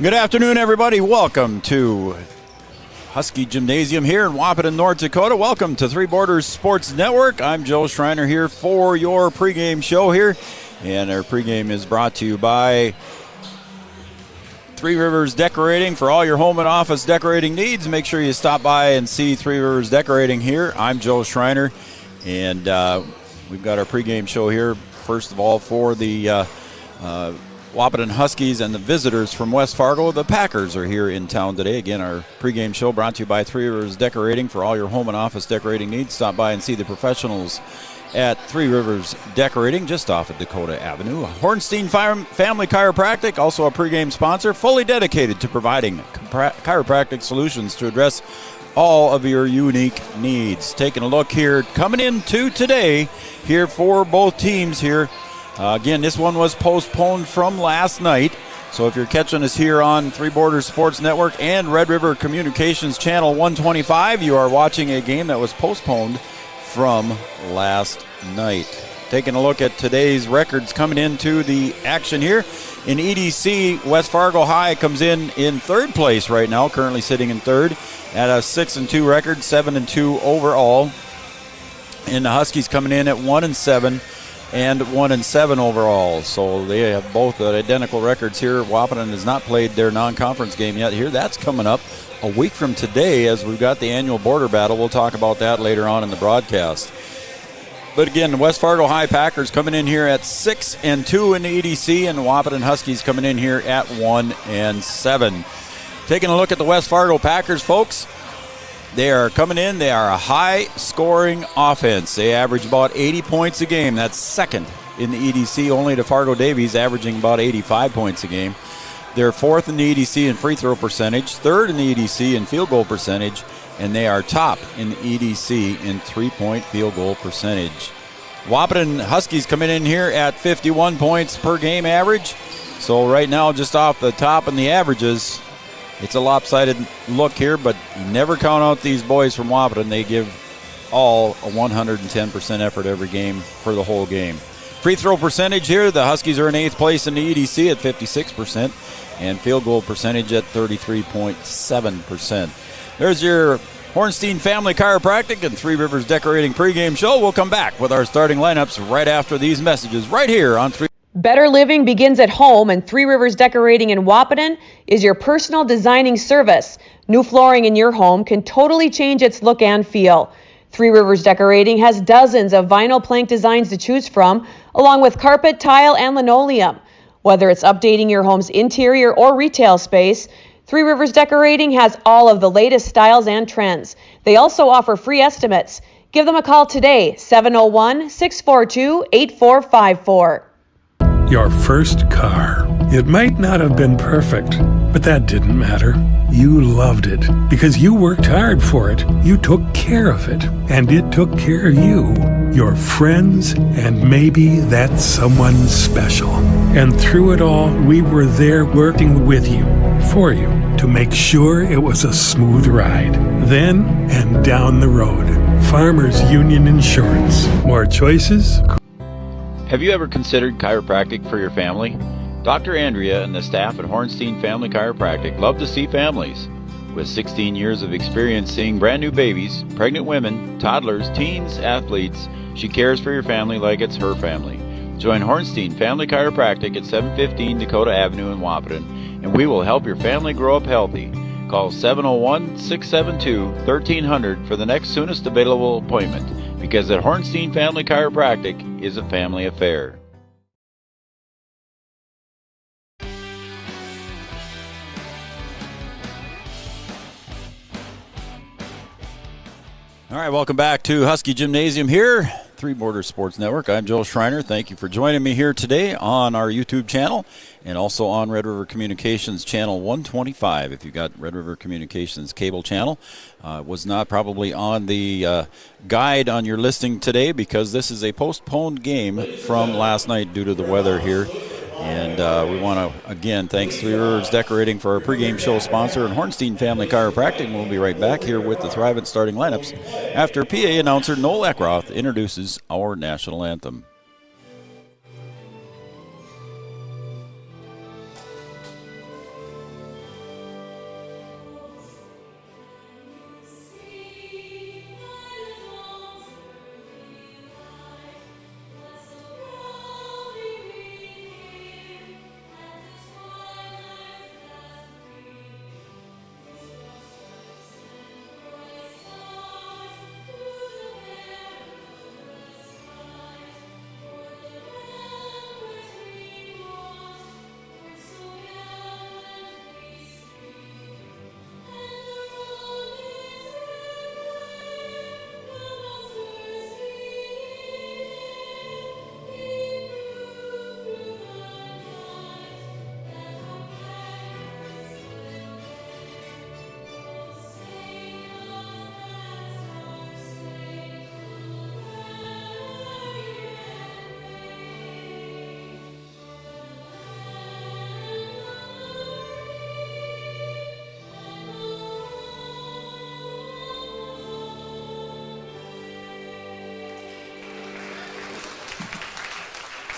Good afternoon, everybody. Welcome to Husky Gymnasium here in Wahpeton, North Dakota. Welcome to Three Borders Sports Network. I'm Joe Schreiner here for your pregame show here. And our pregame is brought to you by Three Rivers Decorating. For all your home and office decorating needs, make sure you stop by and see Three Rivers Decorating here. I'm Joe Schreiner, and we've got our pregame show here. First of all, for the Wahpeton Huskies and the visitors from West Fargo. The Packers are here in town today. Again, our pregame show brought to you by Three Rivers Decorating. For all your home and office decorating needs, stop by and see the professionals at Three Rivers Decorating, just off of Dakota Avenue. Hornstein Family Chiropractic, also a pregame sponsor, fully dedicated to providing chiropractic solutions to address all of your unique needs. Taking a look here, coming into today here for both teams here. Again, this one was postponed from last night. So if you're catching us here on Three Borders Sports Network and Red River Communications Channel 125, you are watching a game that was postponed from last night. Taking a look at today's records coming into the action here. In EDC, West Fargo High comes in third place right now, currently sitting in third at a 6-2 record, 7-2 overall. And the Huskies coming in at 1-7. And 1-7 overall. So they have both identical records here. Wahpeton has not played their non-conference game yet here. That's coming up a week from today as we've got the annual border battle. We'll talk about that later on in the broadcast. But again, the West Fargo High Packers coming in here at 6-2 in the EDC, and the Wahpeton Huskies coming in here at 1-7. Taking a look at the West Fargo Packers, folks. They are coming in. They are a high-scoring offense. They average about 80 points a game. That's second in the EDC, only to Fargo Davies, averaging about 85 points a game. They're fourth in the EDC in free throw percentage, third in the EDC in field goal percentage, and they are top in the EDC in three-point field goal percentage. Wahpeton Huskies coming in here at 51 points per game average. So right now, just off the top in the averages, it's a lopsided look here, but you never count out these boys from Wahpeton. They give all a 110% effort every game for the whole game. Free throw percentage here, the Huskies are in 8th place in the EDC at 56%, and field goal percentage at 33.7%. There's your Hornstein Family Chiropractic and Three Rivers Decorating pregame show. We'll come back with our starting lineups right after these messages right here on Three. Better living begins at home, and Three Rivers Decorating in Wahpeton is your personal designing service. New flooring in your home can totally change its look and feel. Three Rivers Decorating has dozens of vinyl plank designs to choose from, along with carpet, tile, and linoleum. Whether it's updating your home's interior or retail space, Three Rivers Decorating has all of the latest styles and trends. They also offer free estimates. Give them a call today, 701-642-8454. Your first car. It might not have been perfect, but that didn't matter. You loved it because you worked hard for it. You took care of it, and it took care of you, your friends, and maybe that someone special. And through it all, we were there working with you, for you, to make sure it was a smooth ride. Then and down the road. Farmers Union Insurance. More choices. Have you ever considered chiropractic for your family? Dr. Andrea and the staff at Hornstein Family Chiropractic love to see families. With 16 years of experience seeing brand new babies, pregnant women, toddlers, teens, athletes, she cares for your family like it's her family. Join Hornstein Family Chiropractic at 715 Dakota Avenue in Wahpeton, and we will help your family grow up healthy. Call 701-672-1300 for the next soonest available appointment, because at Hornstein Family Chiropractic is a family affair. All right, welcome back to Husky Gymnasium here, Three Borders Sports Network. I'm Joel Schreiner. Thank you for joining me here today on our YouTube channel and also on Red River Communications Channel 125. If you got Red River Communications cable channel, was not probably on the guide on your listing today because this is a postponed game from last night due to the weather here. And we want to, again, thanks Three Rivers Decorating for our pregame show sponsor and Hornstein Family Chiropractic. We'll be right back here with the Thrivent starting lineups after PA announcer Noel Eckroth introduces our national anthem.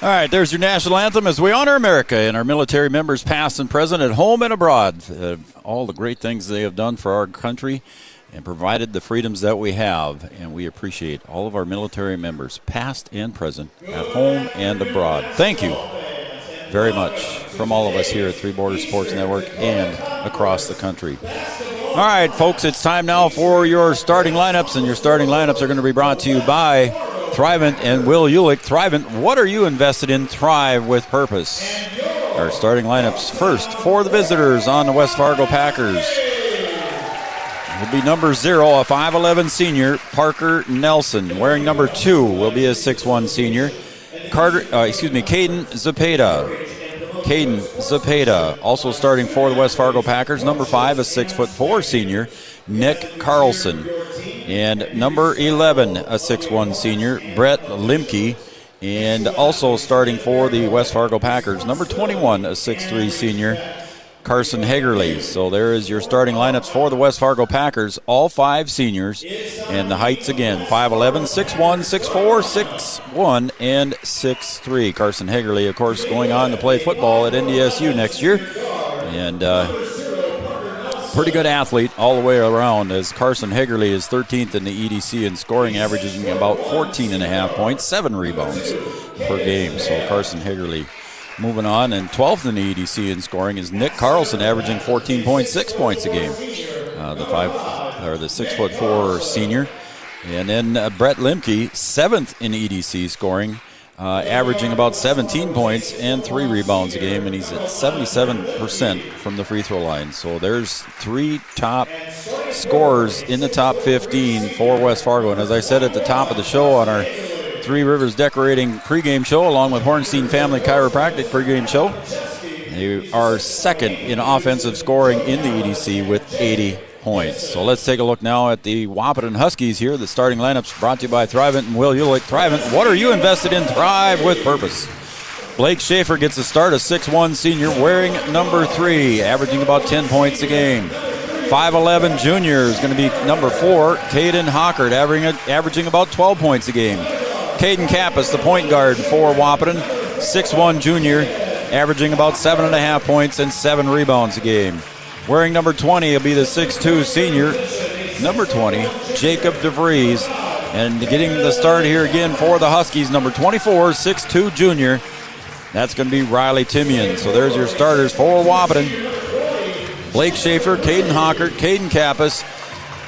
All right, there's your national anthem as we honor America and our military members past and present at home and abroad. All the great things they have done for our country and provided the freedoms that we have. And we appreciate all of our military members past and present at home and abroad. Thank you very much from all of us here at Three Borders Sports Network and across the country. All right, folks, it's time now for your starting lineups, and your starting lineups are going to be brought to you by Thrivent and Will Ulick. Thrivent, what are you invested in? Thrive with purpose. Our starting lineups first for the visitors on the West Fargo Packers. Will be number 0, a 5'11 senior, Parker Nelson. Wearing number 2 will be a 6'1 senior, Caden Zapata. Caden Zapata. Also starting for the West Fargo Packers, number 5, a 6'4 senior, Nick Carlson. And number 11, a 6'1 senior, Brett Limke. And also starting for the West Fargo Packers, number 21, a 6'3 senior, Carson Hagerly. So there is your starting lineups for the West Fargo Packers, all 5 seniors. And the heights again, 5'11", 6'1", 6'4", 6'1", and 6'3". Carson Hagerly, of course, going on to play football at NDSU next year. And pretty good athlete all the way around, as Carson Hagerly is 13th in the EDC in scoring, averaging about 14.5 points, 7 rebounds per game. So Carson Hagerly moving on, and 12th in the EDC in scoring is Nick Carlson, averaging 14.6 points a game. The 6'4" senior, and then Brett Limke, 7th in EDC scoring, averaging about 17 points and 3 rebounds a game, and he's at 77% from the free throw line. So there's 3 top scorers in the top 15 for West Fargo. And as I said at the top of the show on our Three Rivers Decorating pregame show, along with Hornstein Family Chiropractic pregame show, they are second in offensive scoring in the EDC with 80 points. So let's take a look now at the Wahpeton Huskies here. The starting lineups brought to you by Thrivent and Will Ulick. Thrivent, what are you invested in? Thrive with purpose. Blake Schaefer gets a start, a 6'1 senior, wearing number 3, averaging about 10 points a game. 5'11 junior is going to be number 4, Caden Hockert, averaging about 12 points a game. Caden Kappas, the point guard for Wahpeton, 6'1 junior, averaging about 7.5 points and 7 rebounds a game. Wearing number 20 will be the 6'2 senior, number 20, Jacob DeVries. And getting the start here again for the Huskies, number 24, 6'2 junior. That's going to be Riley Timian. So there's your starters for Wahpeton. Blake Schaefer, Caden Hockert, Caden Kappas,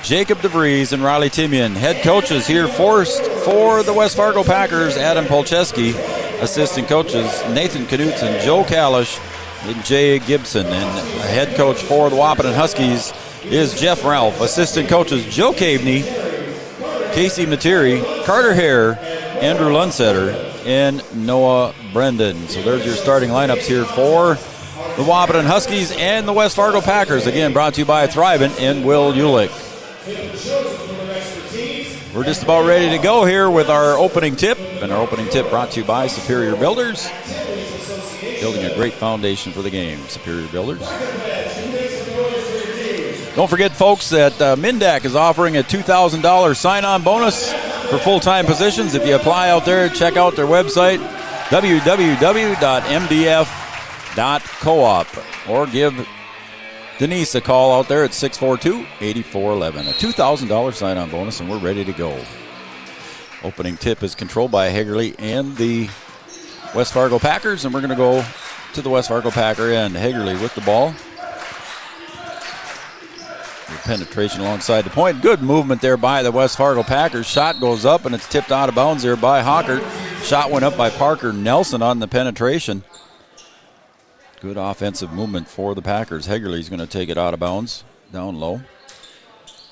Jacob DeVries, and Riley Timian. Head coaches here first for the West Fargo Packers, Adam Polcheski. Assistant coaches, Nathan Knutson, Joe Kalish, and Jay Gibson. And head coach for the Wahpeton Huskies is Jeff Ralph. Assistant coaches, Joe Caveney, Casey Materi, Carter Hare, Andrew Lunsetter, and Noah Brendan. So there's your starting lineups here for the Wahpeton Huskies and the West Fargo Packers. Again, brought to you by Thrivent and Will Ulick. We're just about ready to go here with our opening tip. And our opening tip brought to you by Superior Builders. Building a great foundation for the game, Superior Builders. Don't forget, folks, that Mindac is offering a $2,000 sign-on bonus for full-time positions. If you apply out there, check out their website, www.mdf.coop, or give Denise a call out there at 642-8411. A $2,000 sign-on bonus, and we're ready to go. Opening tip is controlled by Hagerly and the West Fargo Packers, and we're going to go to the West Fargo Packer end. Hagerly with the ball. Good penetration alongside the point. Good movement there by the West Fargo Packers. Shot goes up, and it's tipped out of bounds there by Hockert. Shot went up by Parker Nelson on the penetration. Good offensive movement for the Packers. Hagerly's going to take it out of bounds, down low.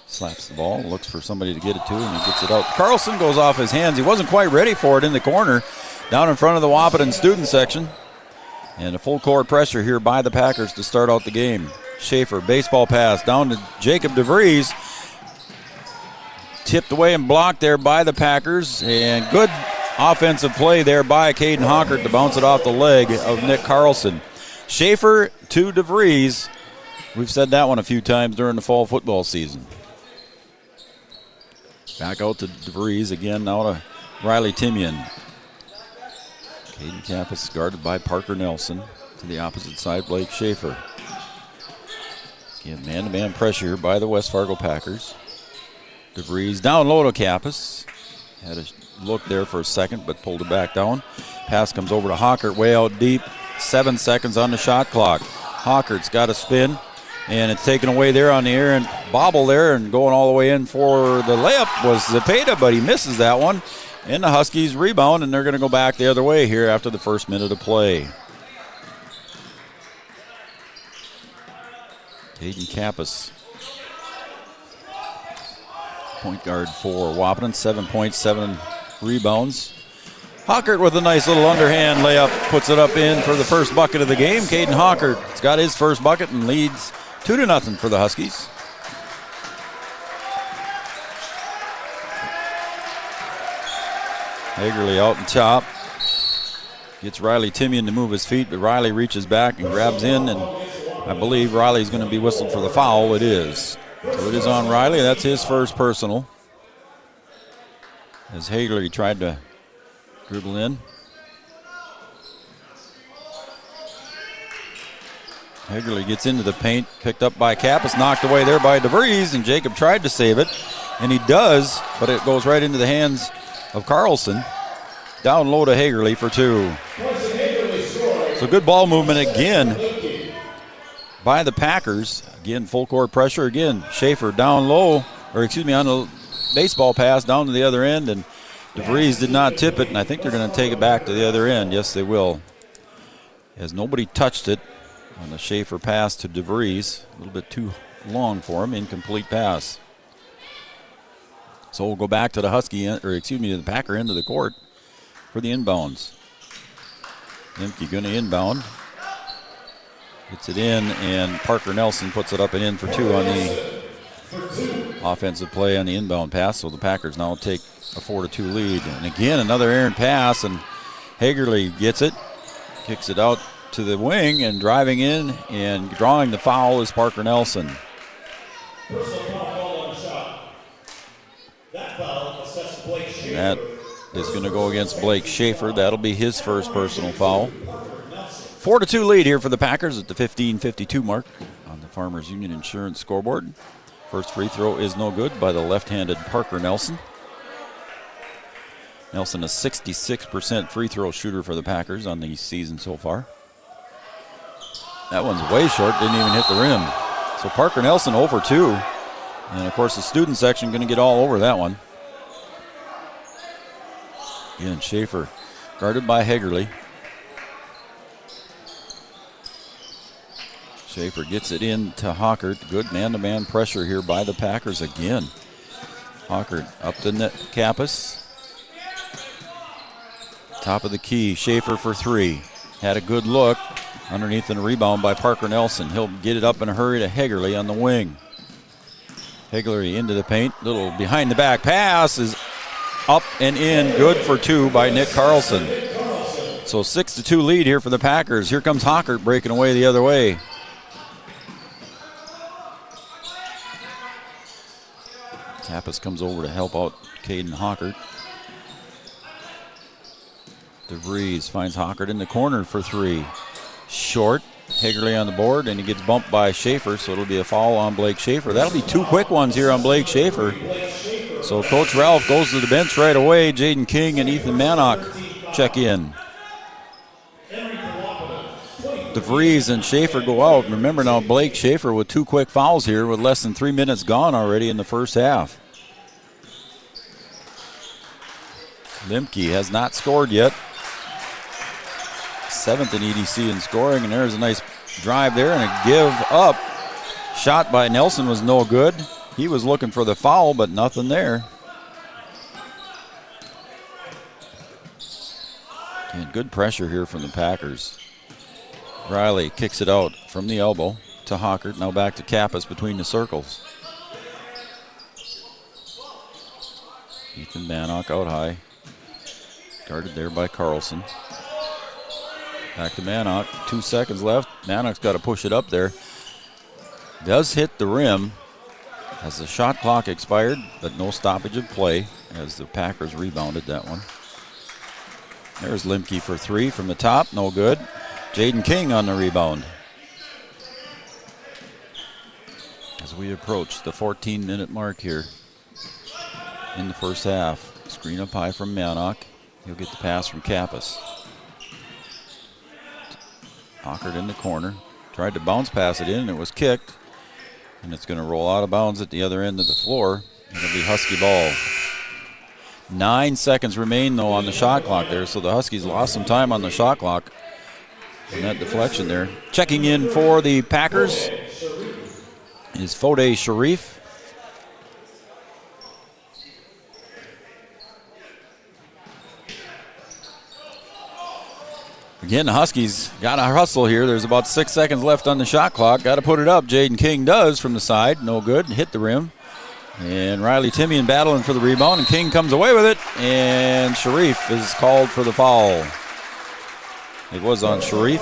Slaps the ball, looks for somebody to get it to, and he gets it out. Carlson goes off his hands. He wasn't quite ready for it in the corner, down in front of the Wahpeton student section. And a full court pressure here by the Packers to start out the game. Schaefer, baseball pass down to Jacob DeVries. Tipped away and blocked there by the Packers. And good offensive play there by Caden Hockert to bounce it off the leg of Nick Carlson. Schaefer to DeVries. We've said that one a few times during the fall football season. Back out to DeVries again, now to Riley Timian. Caden Kappas guarded by Parker Nelson. To the opposite side, Blake Schaefer. Again, man-to-man pressure by the West Fargo Packers. DeVries down low to Kappas. Had a look there for a second, but pulled it back down. Pass comes over to Hockert, way out deep. 7 seconds on the shot clock. Hockert's got a spin, and it's taken away there on the air and bobble there, and going all the way in for the layup was Zepeda, but he misses that one. And the Huskies rebound, and they're going to go back the other way here after the first minute of play. Caden Kappas, point guard for Wahpeton, 7.7 rebounds. Hockert with a nice little underhand layup, puts it up in for the first bucket of the game. Caden Hockert's got his first bucket and leads 2-0 for the Huskies. Hagerly out on top. Gets Riley Timian to move his feet, but Riley reaches back and grabs in, and I believe Riley's going to be whistled for the foul. It is. So it is on Riley. That's his first personal. As Hagerly tried to dribble in. Hagerly gets into the paint, picked up by Kappas, knocked away there by DeVries, and Jacob tried to save it, and he does, but it goes right into the hands of Carlson. Down low to Hagerly for two. So good ball movement again by the Packers. Again, full court pressure. Again, Schaefer down low, on the baseball pass down to the other end, and DeVries did not tip it, and I think they're going to take it back to the other end. Yes, they will. As nobody touched it on the Schaefer pass to DeVries. A little bit too long for him. Incomplete pass. So we'll go back to the the Packer end of the court for the inbounds. Lemke going to inbound. Gets it in, and Parker Nelson puts it up and in for two on the offensive play on the inbound pass. So the Packers now take a 4-2 lead. And again, another errant pass, and Hagerly gets it, kicks it out to the wing, and driving in and drawing the foul is Parker Nelson. That is going to go against Blake Schaefer. That'll be his first personal foul. 4-2 lead here for the Packers at the 15:52 mark on the Farmers Union Insurance scoreboard. First free throw is no good by the left-handed Parker Nelson. Nelson, a 66% free throw shooter for the Packers on the season so far. That one's way short, didn't even hit the rim. So Parker Nelson 0 for 2. And of course the student section going to get all over that one. Again, Schaefer guarded by Hagerly. Schaefer gets it in to Hockert. Good man-to-man pressure here by the Packers again. Hockert up to Kappas. Top of the key, Schaefer for three. Had a good look. Underneath and a rebound by Parker Nelson. He'll get it up in a hurry to Hagerly on the wing. Hagerly into the paint. Little behind the back pass is up and in. Good for two by Nick Carlson. So 6-2 lead here for the Packers. Here comes Hockert breaking away the other way. Kappas comes over to help out Caden Hockert. DeVries finds Hockert in the corner for three. Short. Hagerly on the board, and he gets bumped by Schaefer, so it'll be a foul on Blake Schaefer. That'll be two quick ones here on Blake Schaefer. So Coach Ralph goes to the bench right away. Jaden King and Ethan Mannock check in. DeVries and Schaefer go out. Remember now, Blake Schaefer with two quick fouls here with less than 3 minutes gone already in the first half. Lemke has not scored yet. 7th in EDC in scoring, and there's a nice drive there and a give up. Shot by Nelson was no good. He was looking for the foul, but nothing there. And good pressure here from the Packers. Riley kicks it out from the elbow to Hockert. Now back to Kappas between the circles. Ethan Mannock out high. Guarded there by Carlson. Back to Mannock. 2 seconds left. Mannock's got to push it up there. Does hit the rim as the shot clock expired, but no stoppage of play as the Packers rebounded that one. There's Limke for three from the top. No good. Jaden King on the rebound. As we approach the 14-minute mark here in the first half. Screen up high from Manock. He'll get the pass from Kappas. Hockert in the corner. Tried to bounce pass it in, and it was kicked. And it's going to roll out of bounds at the other end of the floor. It'll be Husky ball. 9 seconds remain, though, on the shot clock there, so the Huskies lost some time on the shot clock. And that deflection there. Checking in for the Packers is Fode Sharif. Again, the Huskies got to hustle here. There's about 6 seconds left on the shot clock. Got to put it up. Jaden King does from the side. No good. Hit the rim. And Riley Timian battling for the rebound, and King comes away with it. And Sharif is called for the foul. It was on Sharif.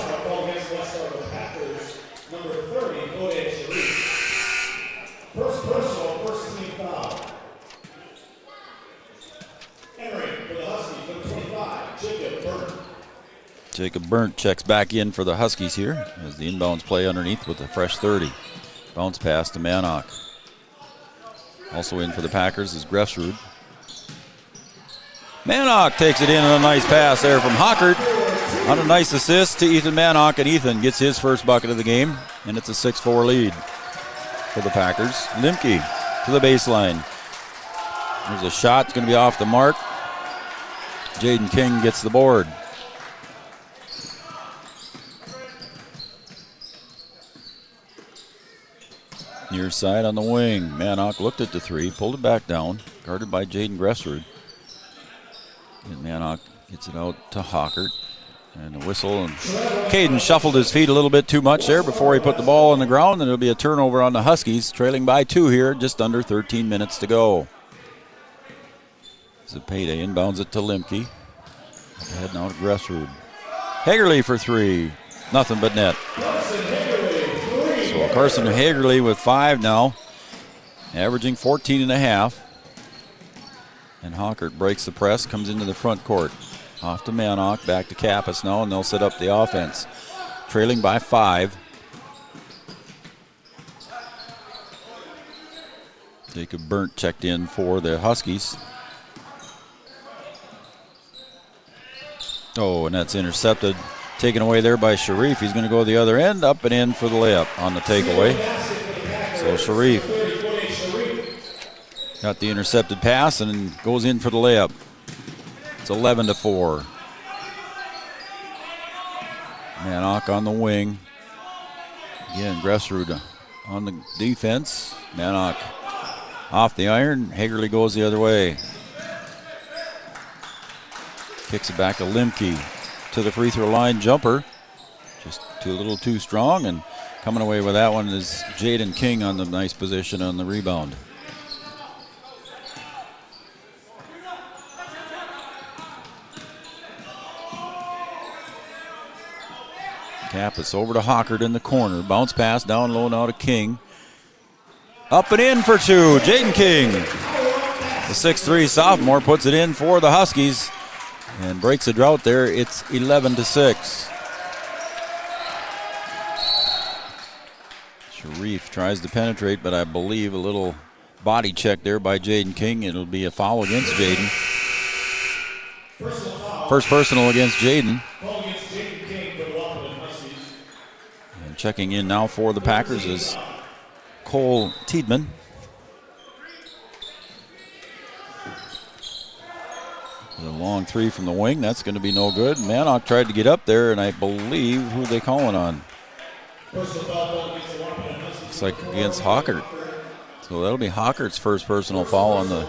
Jacob Burnt checks back in for the Huskies here as the inbounds play underneath with a fresh 30. Bounce pass to Manock. Also in for the Packers is Grefsrud. Manock takes it in on a nice pass there from Hockert. On a nice assist to Ethan Manock, and Ethan gets his first bucket of the game, and it's a 6-4 lead for the Packers. Limke to the baseline. There's a shot, it's going to be off the mark. Jaden King gets the board. Near side on the wing. Manock looked at the three, pulled it back down, guarded by Jaden Grefsrud. And Manock gets it out to Hockert. And a whistle. And Caden shuffled his feet a little bit too much there before he put the ball on the ground, and it'll be a turnover on the Huskies, trailing by 2 here, just under 13 minutes to go. Zepeda inbounds it to Limke. Ahead now to Grefsrud. Hagerly for three. Nothing but net. So Carson Hagerly with 5 now, averaging 14 and a half. And Hockert breaks the press, comes into the front court. Off to Manock, back to Kappas now, and they'll set up the offense. Trailing by 5. Jacob Burnt checked in for the Huskies. Oh, and that's intercepted. Taken away there by Sharif. He's going to go the other end, up and in for the layup on the takeaway. So Sharif got the intercepted pass and goes in for the layup. It's 11-4. Manock on the wing. Again, Grefsrud on the defense. Manock off the iron. Hagerly goes the other way. Kicks it back to Limke. To the free throw line jumper. Just a little too strong, and coming away with that one is Jaden King on the nice position on the rebound. Kappas over to Hockert in the corner. Bounce pass down low now to King. Up and in for 2. Jaden King. The 6'3 sophomore puts it in for the Huskies and breaks a drought there. It's 11-6. Sharif tries to penetrate, but I believe a little body check there by Jaden King. It'll be a foul against Jaden. First personal against Jaden. And checking in now for the Packers is Cole Tiedemann. A long 3 from the wing. That's going to be no good. Manock tried to get up there, and I believe who they calling on. Looks like against Hockert. So that'll be Hockert's first personal foul on the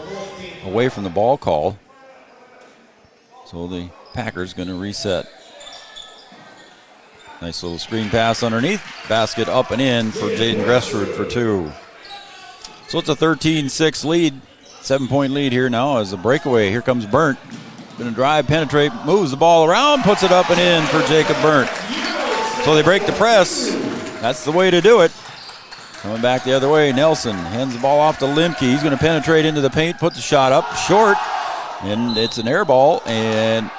away from the ball call. So the Packers going to reset. Nice little screen pass underneath. Basket up and in for Jaden Grefsrud for 2. So it's a 13-6 lead. 7-point lead here now as a breakaway. Here comes Burnt. Going to drive, penetrate, moves the ball around, puts it up and in for Jacob Burnt. So they break the press. That's the way to do it. Coming back the other way, Nelson hands the ball off to Limke. He's going to penetrate into the paint, put the shot up short, and it's an air ball, and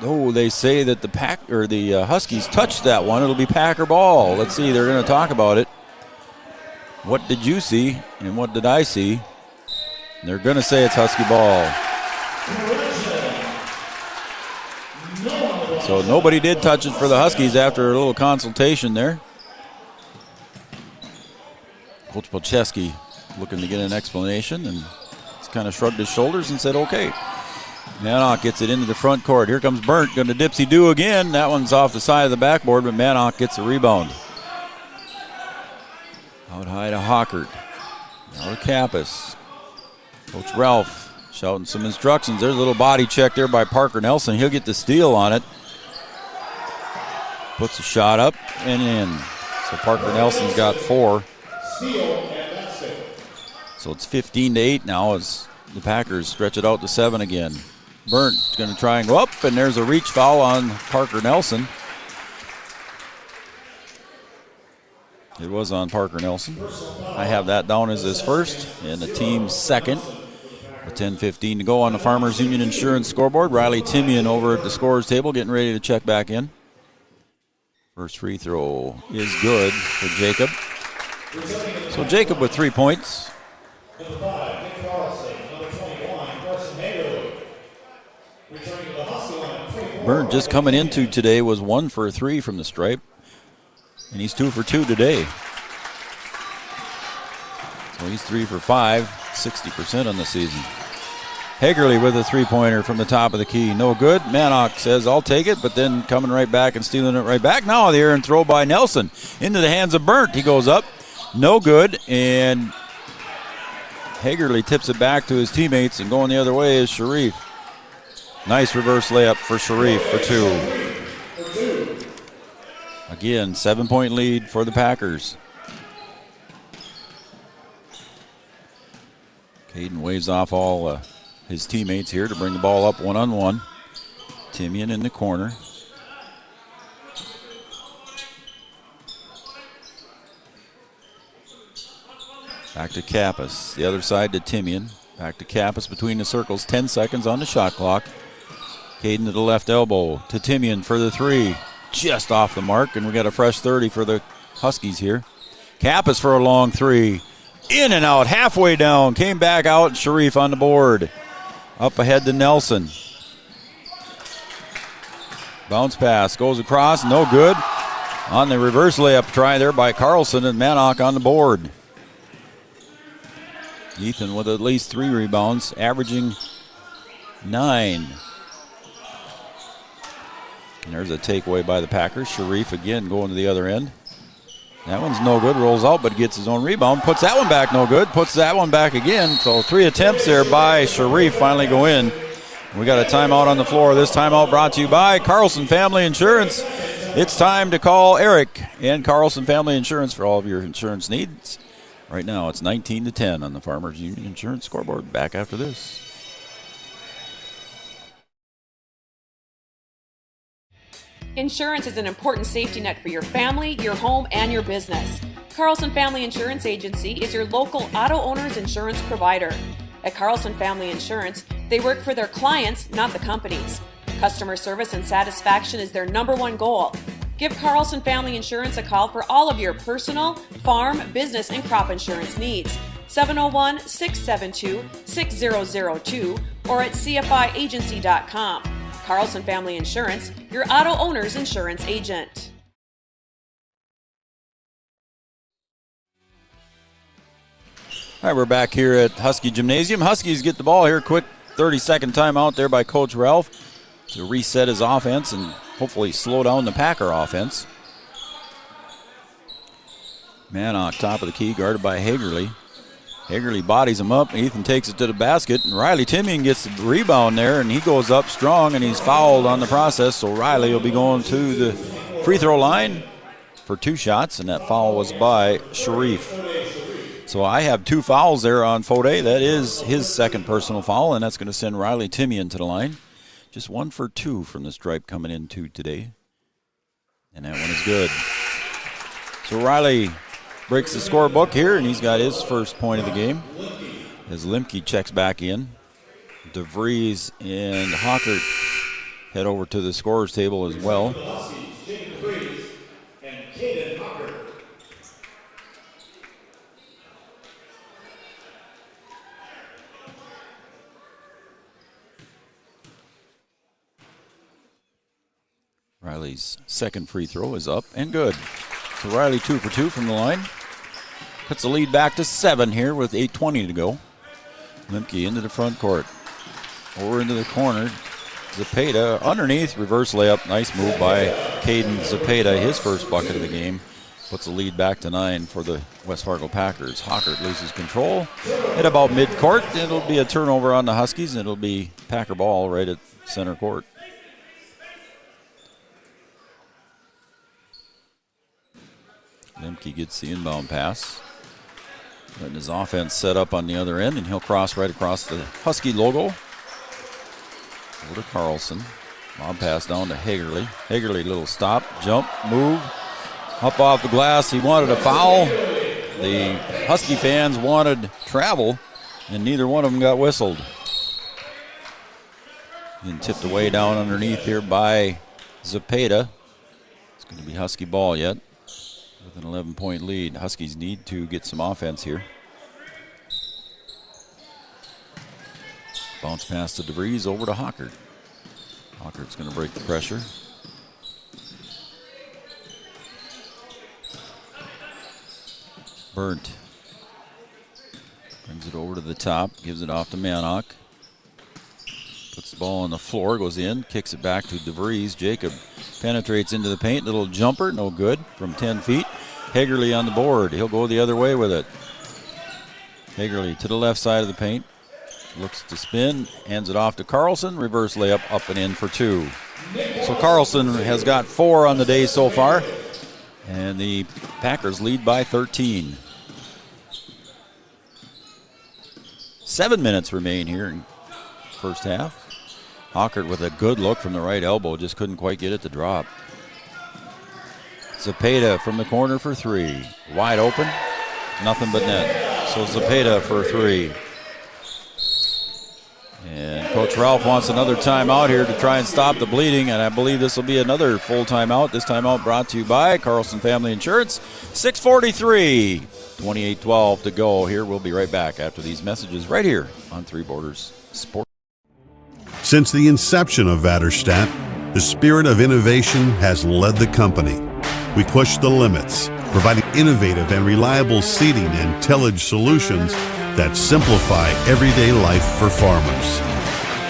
Oh, they say that the Huskies touched that one. It'll be Packer ball. Let's see. They're going to talk about it. What did you see and what did I see? They're going to say it's Husky ball. So nobody did touch it for the Huskies after a little consultation there. Coach Polcheski looking to get an explanation, and he's kind of shrugged his shoulders and said, okay. Manock gets it into the front court. Here comes Burnt, going to dipsy-do again. That one's off the side of the backboard, but Manock gets a rebound. Out high to Hockert. Now to Kappas. Coach Ralph shouting some instructions. There's a little body check there by Parker Nelson. He'll get the steal on it. Puts a shot up and in. So Parker Nelson's got 4. So it's 15-8 now as the Packers stretch it out to 7 again. Burnt's going to try and go up, and there's a reach foul on Parker Nelson. It was on Parker Nelson. I have that down as his first, and the team's second. With 10:15 to go on the Farmers Union Insurance scoreboard. Riley Timian over at the scorer's table getting ready to check back in. First free throw is good for Jacob. So Jacob with 3 points. Burnt just coming into today was 1 for 3 from the stripe. And he's 2 for 2 today. So he's 3 for 5, 60% on the season. Hagerly with a three-pointer from the top of the key. No good. Manock says, I'll take it, but then coming right back and stealing it right back. Now the errant throw by Nelson into the hands of Burnt. He goes up. No good. And Hagerly tips it back to his teammates, and going the other way is Sharif. Nice reverse layup for Sharif for 2. Again, 7-point lead for the Packers. Caden waves off all his teammates here to bring the ball up one-on-one. Timian in the corner. Back to Kappas. The other side to Timian. Back to Kappas between the circles. 10 seconds on the shot clock. Caden to the left elbow. To Timian for the 3. Just off the mark, and we got a fresh 30 for the Huskies here. Kappas for a long 3. In and out, halfway down. Came back out, Sharif on the board. Up ahead to Nelson. Bounce pass, goes across, no good. On the reverse layup try there by Carlson, and Manock on the board. Ethan with at least 3 rebounds, averaging 9. And there's a takeaway by the Packers. Sharif again going to the other end. That one's no good, rolls out but gets his own rebound. Puts that one back, no good. Puts that one back again. So 3 attempts there by Sharif finally go in. We got a timeout on the floor. This timeout brought to you by Carlson Family Insurance. It's time to call Eric and Carlson Family Insurance for all of your insurance needs. Right now it's 19-10 on the Farmers Union Insurance scoreboard. Back after this. Insurance is an important safety net for your family, your home, and your business. Carlson Family Insurance Agency is your local auto owner's insurance provider. At Carlson Family Insurance, they work for their clients, not the companies. Customer service and satisfaction is their #1 goal. Give Carlson Family Insurance a call for all of your personal, farm, business, and crop insurance needs. 701-672-6002 or at cfiagency.com. Carlson Family Insurance, your auto owner's insurance agent. All right, we're back here at Husky Gymnasium. Huskies get the ball here. Quick 30-second timeout there by Coach Ralph to reset his offense and hopefully slow down the Packer offense. Manock, top of the key, guarded by Hagerly. Hagerly bodies him up. Ethan takes it to the basket, and Riley Timian gets the rebound there, and he goes up strong, and he's fouled on the process, so Riley will be going to the free throw line for 2 shots, and that foul was by Sharif. So I have 2 fouls there on Fode. That is his second personal foul, and that's going to send Riley Timian to the line. Just 1 for 2 from the stripe coming into today, and that one is good. So Riley breaks the scorebook here, and he's got his first point of the game as Limke checks back in. DeVries and Hockert head over to the scorer's table as well. Riley's second free throw is up and good. So Riley 2 for 2 from the line. Cuts the lead back to 7 here with 8:20 to go. Limke into the front court. Over into the corner. Zapata underneath, reverse layup. Nice move by Caden Zapata, his first bucket of the game. Puts the lead back to 9 for the West Fargo Packers. Hockert loses control at about midcourt. It'll be a turnover on the Huskies, and it'll be Packer ball right at center court. Limke gets the inbound pass. Letting his offense set up on the other end, and he'll cross right across the Husky logo. Over to Carlson. Lob pass down to Hagerly. Hagerly, little stop, jump, move. Up off the glass. He wanted a foul. The Husky fans wanted travel, and neither one of them got whistled. And tipped away down underneath here by Zapata. It's going to be Husky ball yet. With an 11-point lead. Huskies need to get some offense here. Bounce pass to DeVries over to Hockert. Hockert's going to break the pressure. Burnt. Brings it over to the top. Gives it off to Manock. Puts the ball on the floor. Goes in. Kicks it back to DeVries. Jacob penetrates into the paint. Little jumper. No good from 10 feet. Hagerly on the board. He'll go the other way with it. Hagerly to the left side of the paint. Looks to spin. Hands it off to Carlson. Reverse layup up and in for 2. So Carlson has got 4 on the day so far. And the Packers lead by 13. 7 minutes remain here in first half. Hockert with a good look from the right elbow. Just couldn't quite get it to drop. Zapata from the corner for 3. Wide open. Nothing but net. So Zapata for 3. And Coach Ralph wants another timeout here to try and stop the bleeding, and I believe this will be another full timeout. This timeout brought to you by Carlson Family Insurance. 6:43, 28-12 to go here. We'll be right back after these messages right here on Three Borders Sports. Since the inception of Vaderstad, the spirit of innovation has led the company. We push the limits, providing innovative and reliable seeding and tillage solutions that simplify everyday life for farmers.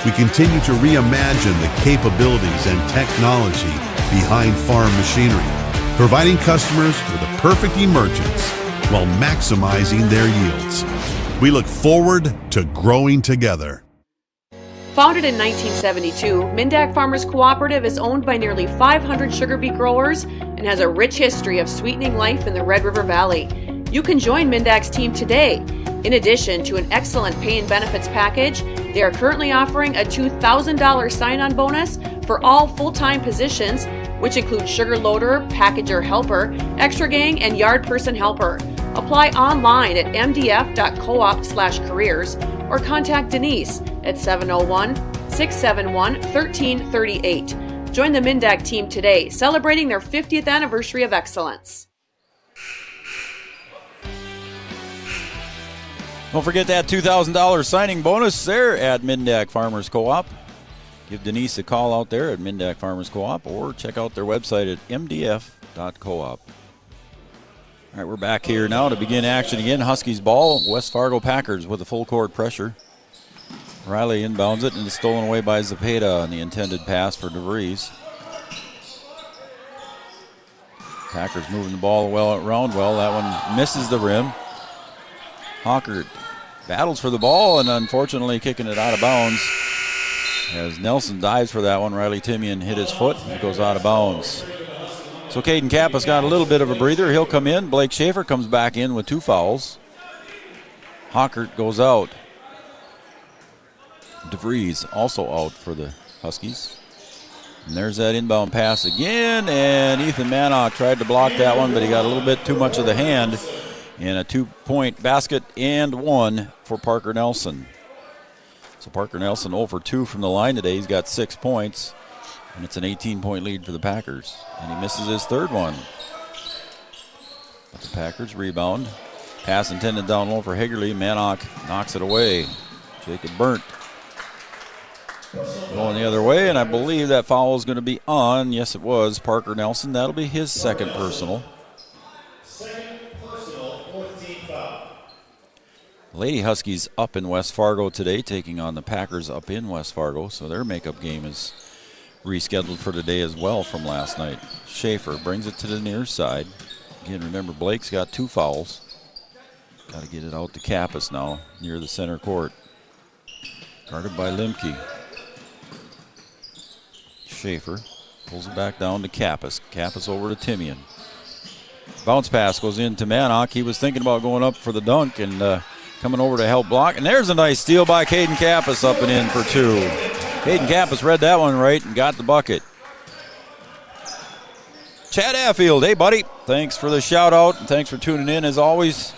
We continue to reimagine the capabilities and technology behind farm machinery, providing customers with a perfect emergence while maximizing their yields. We look forward to growing together. Founded in 1972, Mindak Farmers Cooperative is owned by nearly 500 sugar beet growers and has a rich history of sweetening life in the Red River Valley. You can join Mindak's team today. In addition to an excellent pay and benefits package, they are currently offering a $2,000 sign-on bonus for all full-time positions, which include sugar loader, packager helper, extra gang, and yard person helper. Apply online at mdf.coop/careers or contact Denise at 701-671-1338. Join the Mindak team today, celebrating their 50th anniversary of excellence. Don't forget that $2,000 signing bonus there at Mindak Farmers Co-op. Give Denise a call out there at Mindak Farmers Co-op or check out their website at mdf.coop. All right, we're back here now to begin action again. Huskies ball, West Fargo Packers with a full court pressure. Riley inbounds it and it's stolen away by Zapata on the intended pass for DeVries. Packers moving the ball around well. That one misses the rim. Hockert battles for the ball and unfortunately kicking it out of bounds. As Nelson dives for that one, Riley Timian hit his foot and it goes out of bounds. So Caden Kappa's got a little bit of a breather. He'll come in. Blake Schaefer comes back in with 2 fouls. Hockert goes out. DeVries also out for the Huskies. And there's that inbound pass again, and Ethan Manock tried to block that one, but he got a little bit too much of the hand. And a 2-point basket and 1 for Parker Nelson. So Parker Nelson 0 for 2 from the line today. He's got 6 points. And it's an 18-point lead for the Packers. And he misses his third one. But the Packers rebound. Pass intended down low for Hegerly. Manock knocks it away. Jacob Burnt going the other way, and I believe that foul is going to be on. Yes, it was. Parker Nelson. That'll be his second personal. Lady Huskies up in West Fargo today, taking on the Packers up in West Fargo, so their makeup game is rescheduled for today as well from last night. Schaefer brings it to the near side. Again, remember, Blake's got 2 fouls. Got to get it out to Kappas now, near the center court. Guarded by Limke. Schaefer pulls it back down to Kappas. Kappas over to Timian. Bounce pass goes into Manock. He was thinking about going up for the dunk and coming over to help block. And there's a nice steal by Caden Kappas, up and in for 2. Caden Kappas read that one right and got the bucket. Chad Affield, hey buddy, thanks for the shout out and thanks for tuning in as always.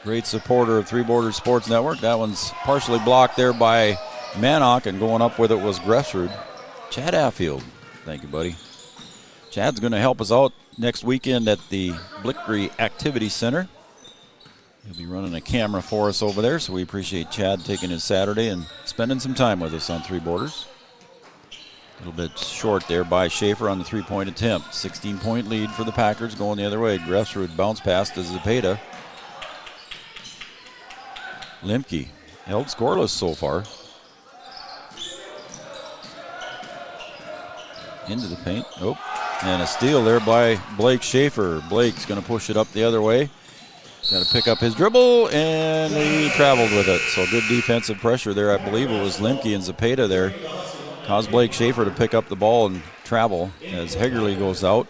Great supporter of Three Borders Sports Network. That one's partially blocked there by Manock, and going up with it was Gressrud. Chad Affield, thank you buddy. Chad's going to help us out next weekend at the Blickry Activity Center. He'll be running a camera for us over there, so we appreciate Chad taking his Saturday and spending some time with us on Three Borders. A little bit short there by Schaefer on the 3-point attempt. 16-point lead for the Packers going the other way. Gressrud bounce pass to Zepeda. Limke held scoreless so far. Into the paint. Oh, and a steal there by Blake Schaefer. Blake's going to push it up the other way. Got to pick up his dribble, and he traveled with it. So good defensive pressure there. I believe it was Limke and Zepeda there. Caused Blake Schaefer to pick up the ball and travel as Hegerly goes out.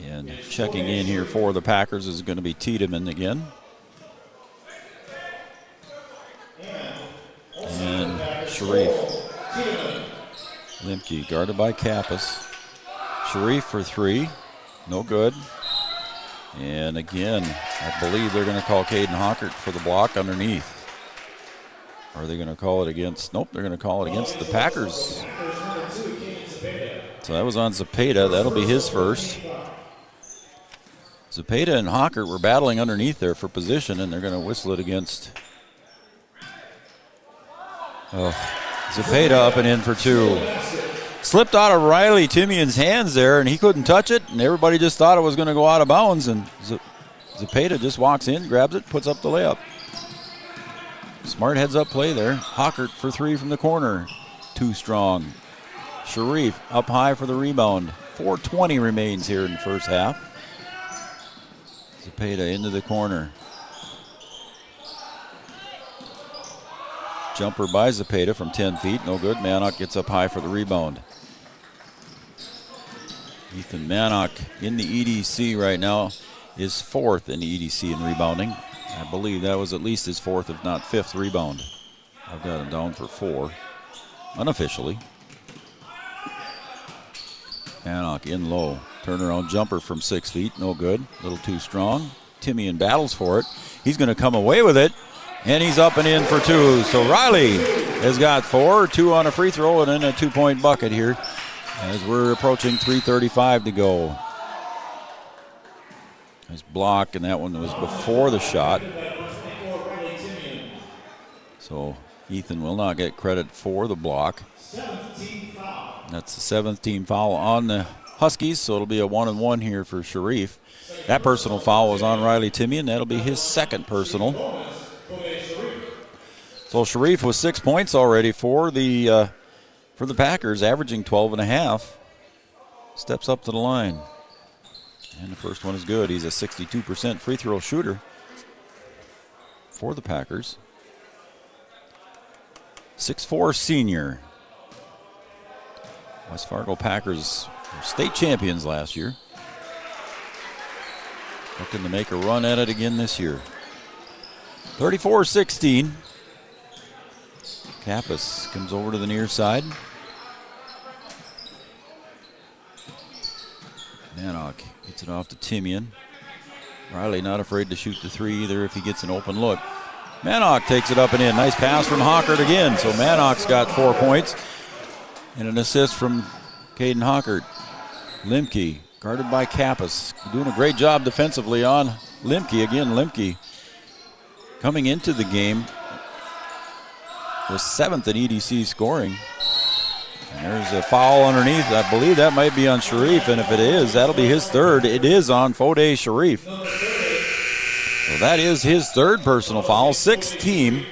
And checking in here for the Packers is going to be Tiedemann again. And Sharif. Limke guarded by Kappas. Sharif for 3. No good. And again, I believe they're going to call Caden Hockert for the block underneath. Are they going to call it against? Nope, they're going to call it against the Packers. So that was on Zepeda. That'll be his first. Zepeda and Hockert were battling underneath there for position, and they're going to whistle it against. Zepeda up and in for 2. Slipped out of Riley Timian's hands there, and he couldn't touch it, and everybody just thought it was going to go out of bounds, and Zepeda just walks in, grabs it, puts up the layup. Smart heads-up play there. Hockert for 3 from the corner. Too strong. Sharif up high for the rebound. 4:20 remains here in the first half. Zepeda into the corner. Jumper by Zepeda from 10 feet. No good. Manock gets up high for the rebound. Ethan Manock in the EDC right now is 4th in the EDC in rebounding. I believe that was at least his 4th, if not 5th rebound. I've got him down for 4, unofficially. Manock in low. Turnaround jumper from 6 feet. No good. A little too strong. Timian battles for it. He's going to come away with it. And he's up and in for 2. So Riley has got 4, 2 on a free throw, and then a 2-point bucket here as we're approaching 3:35 to go. Nice block, and that one was before the shot. So Ethan will not get credit for the block. That's the 7th team foul on the Huskies, so it'll be a 1-and-1 here for Sharif. That personal foul was on Riley Timian. That'll be his second personal. So Sharif with 6 points already for the Packers, averaging 12.5. Steps up to the line. And the first one is good. He's a 62% free throw shooter for the Packers. 6'4" senior. West Fargo Packers were state champions last year. Looking to make a run at it again this year. 34-16. Kappas comes over to the near side. Manock gets it off to Timian. Riley not afraid to shoot the 3 either if he gets an open look. Manock takes it up and in. Nice pass from Hockert again. So Manock's got 4 points. And an assist from Caden Hockert. Limke, guarded by Kappas. Doing a great job defensively on Limke. Again, Limke coming into the game was 7th in EDC scoring. And there's a foul underneath. I believe that might be on Sharif, and if it is, that'll be his third. It is on Fode Sharif. So that is his third personal foul, 6th team.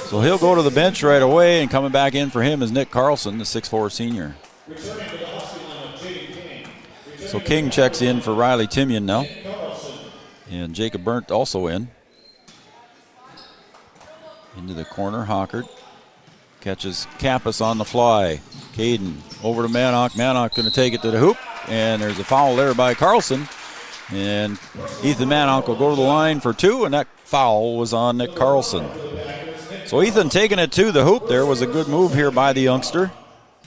So he'll go to the bench right away, and coming back in for him is Nick Carlson, the 6'4 senior. So King checks in for Riley Timian now. And Jacob Berndt also in. Into the corner, Hockert catches Kappas on the fly. Caden over to Manock. Manock going to take it to the hoop, and there's a foul there by Carlson. And Ethan Manock will go to the line for 2, and that foul was on Nick Carlson. So Ethan taking it to the hoop there was a good move here by the youngster.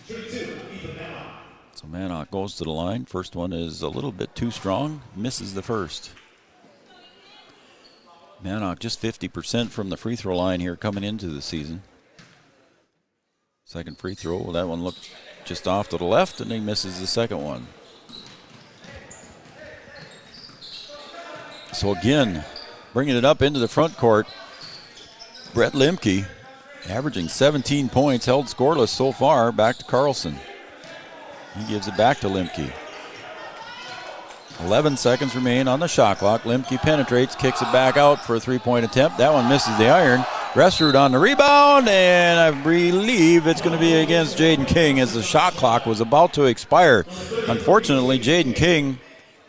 So Manock goes to the line. First one is a little bit too strong. Misses the first. Manock just 50% from the free throw line here coming into the season. Second free throw, well, that one looked just off to the left, and he misses the second one. So again, bringing it up into the front court, Brett Limke, averaging 17 points, held scoreless so far, back to Carlson. He gives it back to Limke. 11 seconds remain on the shot clock. Limke penetrates, kicks it back out for a three-point attempt. That one misses the iron. Gressrud on the rebound, and I believe it's going to be against Jaden King as the shot clock was about to expire. Unfortunately, Jaden King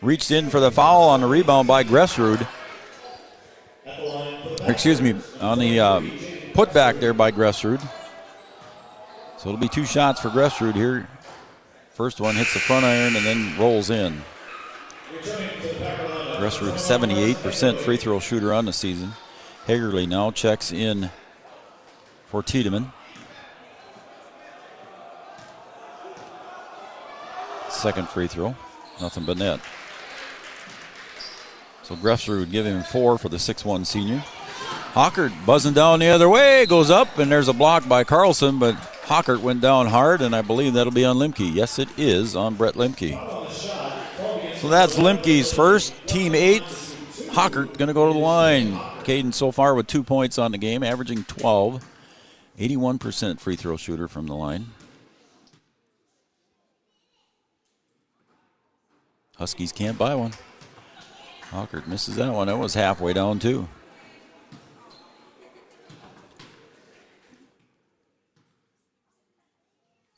reached in for the foul on the rebound by Gressrud. Excuse me, on the putback there by Gressrud. So it'll be 2 shots for Gressrud here. First one hits the front iron and then rolls in. Gressrud, 78% free throw shooter on the season. Hagerly now checks in for Tiedemann. Second free throw, nothing but net. So Gressrud giving him 4 for the 6'1 senior. Hockert buzzing down the other way, goes up, and there's a block by Carlson, but Hockert went down hard, and I believe that'll be on Limke. Yes, it is on Brett Limke. So that's Limke's first, team 8th. Hockert going to go to the line. Caden so far with 2 points on the game, averaging 12. 81% free throw shooter from the line. Huskies can't buy one. Hockert misses that one. That was halfway down, too.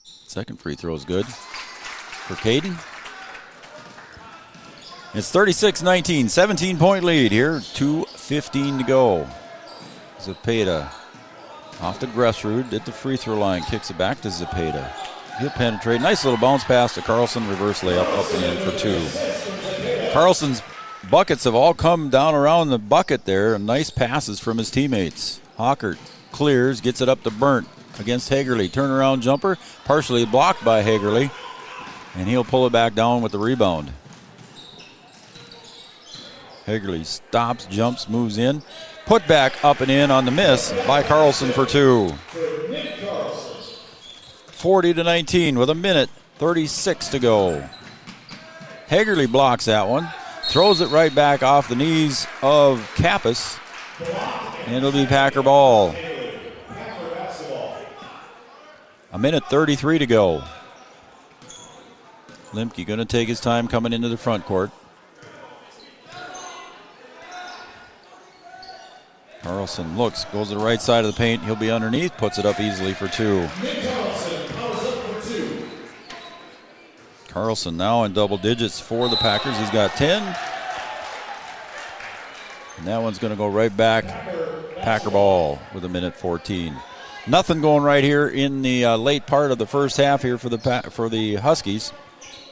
Second free throw is good for Caden. It's 36-19, 17-point lead here, 2:15 to go. Zepeda off to Gressrud at the free throw line, kicks it back to Zepeda. He'll penetrate, nice little bounce pass to Carlson, reverse layup up and in for 2. Carlson's buckets have all come down around the bucket there, and nice passes from his teammates. Hockert clears, gets it up to Berndt against Hagerly. Turnaround jumper, partially blocked by Hagerly, and he'll pull it back down with the rebound. Hagerly stops, jumps, moves in. Put back up and in on the miss by Carlson for 2. 40-19 with 1:36 to go. Hagerly blocks that one. Throws it right back off the knees of Kappas. And it'll be Packer ball. 1:33 to go. Limke going to take his time coming into the front court. Carlson looks, goes to the right side of the paint. He'll be underneath, puts it up easily for 2. Carlson now in double digits for the Packers. He's got 10. And that one's going to go right back. Packer ball with 1:14. Nothing going right here in the late part of the first half here for the Huskies.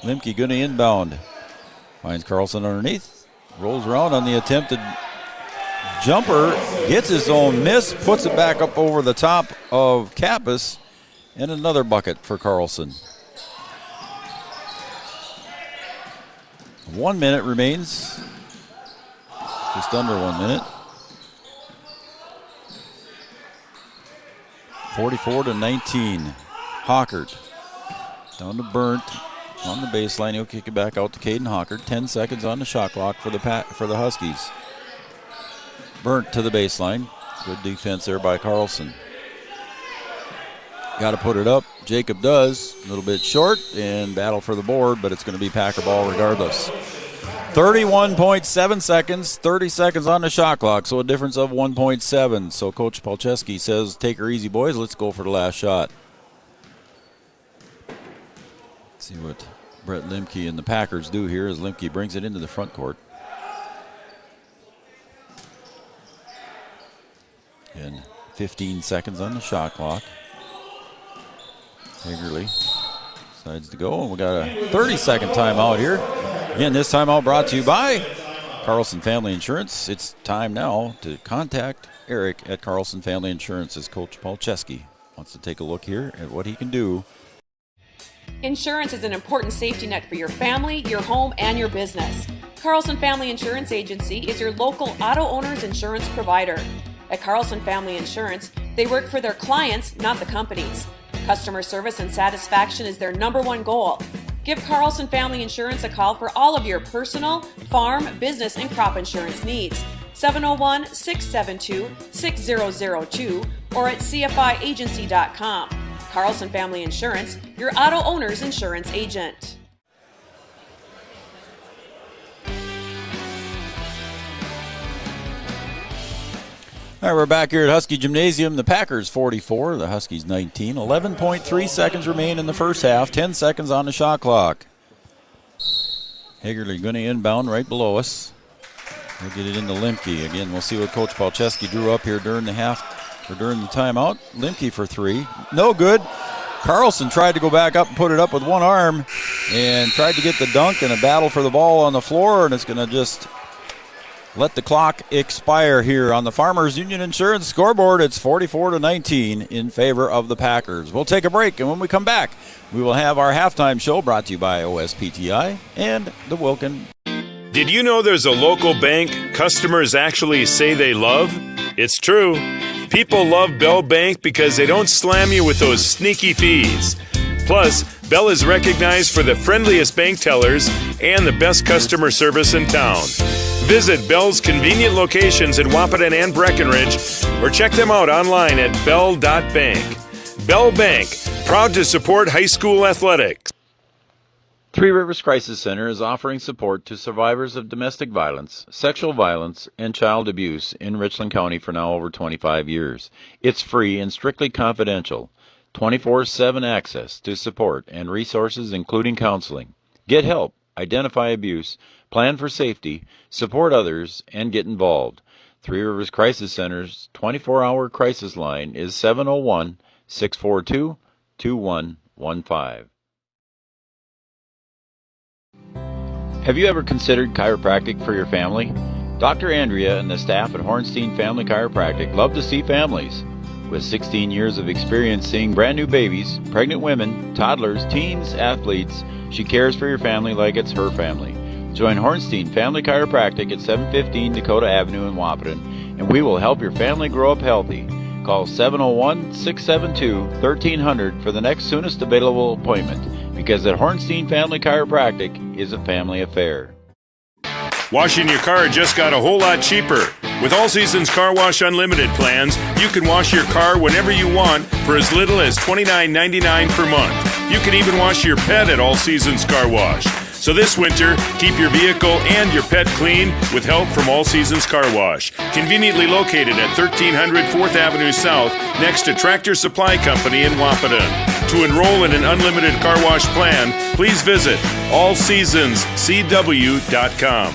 Limke going to inbound. Finds Carlson underneath. Rolls around on the attempted jumper. Gets his own miss. Puts it back up over the top of Kappas. And another bucket for Carlson. 1 minute remains. Just under 1 minute. 44-19. Hawkert down to Burnt on the baseline. He'll kick it back out to Caden Hawkert. 10 seconds on the shot clock for the Huskies. Burnt to the baseline. Good defense there by Carlson. Got to put it up. Jacob does. A little bit short and battle for the board, but it's going to be Packer ball regardless. 31.7 seconds, 30 seconds on the shot clock, so a difference of 1.7. So Coach Palczewski says, take her easy, boys. Let's go for the last shot. Let's see what Brett Limke and the Packers do here as Limke brings it into the front court. And 15 seconds on the shot clock. Hagerly decides to go, and we got a 30-second timeout here. Again, this timeout brought to you by Carlson Family Insurance. It's time now to contact Eric at Carlson Family Insurance as Coach Palczewski wants to take a look here at what he can do. Insurance is an important safety net for your family, your home, and your business. Carlson Family Insurance Agency is your local auto owner's insurance provider. At Carlson Family Insurance, they work for their clients, not the companies. Customer service and satisfaction is their number one goal. Give Carlson Family Insurance a call for all of your personal, farm, business, and crop insurance needs. 701-672-6002 or at cfiagency.com. Carlson Family Insurance, your auto owner's insurance agent. All right, we're back here at Husky Gymnasium. The Packers 44, the Huskies 19. 11.3 seconds remain in the first half. 10 seconds on the shot clock. Hagerly going to inbound right below us. We'll get it into Limke. Again, we'll see what Coach Palczewski drew up here during the half or during the timeout. Limke for three. No good. Carlson tried to go back up and put it up with one arm and tried to get the dunk and a battle for the ball on the floor, and it's going to just let the clock expire here on the Farmers Union Insurance scoreboard. It's 44-19 in favor of the Packers. We'll take a break, and when we come back, we will have our halftime show brought to you by OSPTI and the Wilkin. Did you know there's a local bank customers actually say they love? It's true. People love Bell Bank because they don't slam you with those sneaky fees. Plus, Bell is recognized for the friendliest bank tellers and the best customer service in town. Visit Bell's convenient locations in Wahpeton and Breckenridge or check them out online at bell.bank. Bell Bank, proud to support high school athletics. Three Rivers Crisis Center is offering support to survivors of domestic violence, sexual violence, and child abuse in Richland County for now over 25 years. It's free and strictly confidential. 24/7 access to support and resources including counseling. Get help, identify abuse, plan for safety, support others, and get involved. Three Rivers Crisis Center's 24-hour crisis line is 701-642-2115. Have you ever considered chiropractic for your family? Dr. Andrea and the staff at Hornstein Family Chiropractic love to see families. With 16 years of experience seeing brand new babies, pregnant women, toddlers, teens, athletes, she cares for your family like it's her family. Join Hornstein Family Chiropractic at 715 Dakota Avenue in Wahpeton, and we will help your family grow up healthy. Call 701-672-1300 for the next soonest available appointment, because at Hornstein Family Chiropractic is a family affair. Washing your car just got a whole lot cheaper. With All Seasons Car Wash Unlimited plans, you can wash your car whenever you want for as little as $29.99 per month. You can even wash your pet at All Seasons Car Wash. So this winter, keep your vehicle and your pet clean with help from All Seasons Car Wash. Conveniently located at 1300 4th Avenue South, next to Tractor Supply Company in Wahpeton. To enroll in an unlimited car wash plan, please visit allseasonscw.com.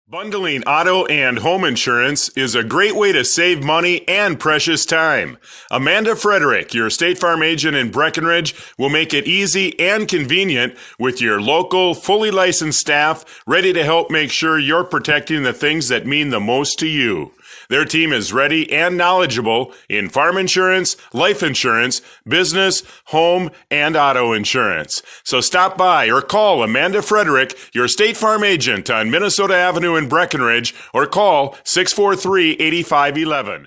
Bundling auto and home insurance is a great way to save money and precious time. Amanda Frederick, your State Farm agent in Breckenridge, will make it easy and convenient with your local, fully licensed staff ready to help make sure you're protecting the things that mean the most to you. Their team is ready and knowledgeable in farm insurance, life insurance, business, home, and auto insurance. So stop by or call Amanda Frederick, your State Farm agent on Minnesota Avenue in Breckenridge, or call 643-8511.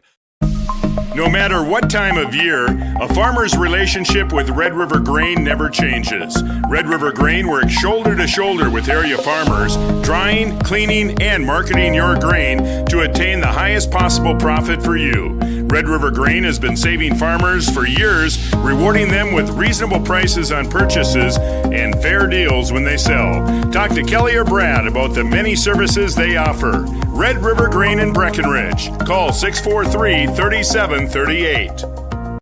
No matter what time of year, a farmer's relationship with Red River Grain never changes. Red River Grain works shoulder to shoulder with area farmers, drying, cleaning, and marketing your grain to attain the highest possible profit for you. Red River Grain has been saving farmers for years, rewarding them with reasonable prices on purchases and fair deals when they sell. Talk to Kelly or Brad about the many services they offer. Red River Grain in Breckenridge. Call 643-3738.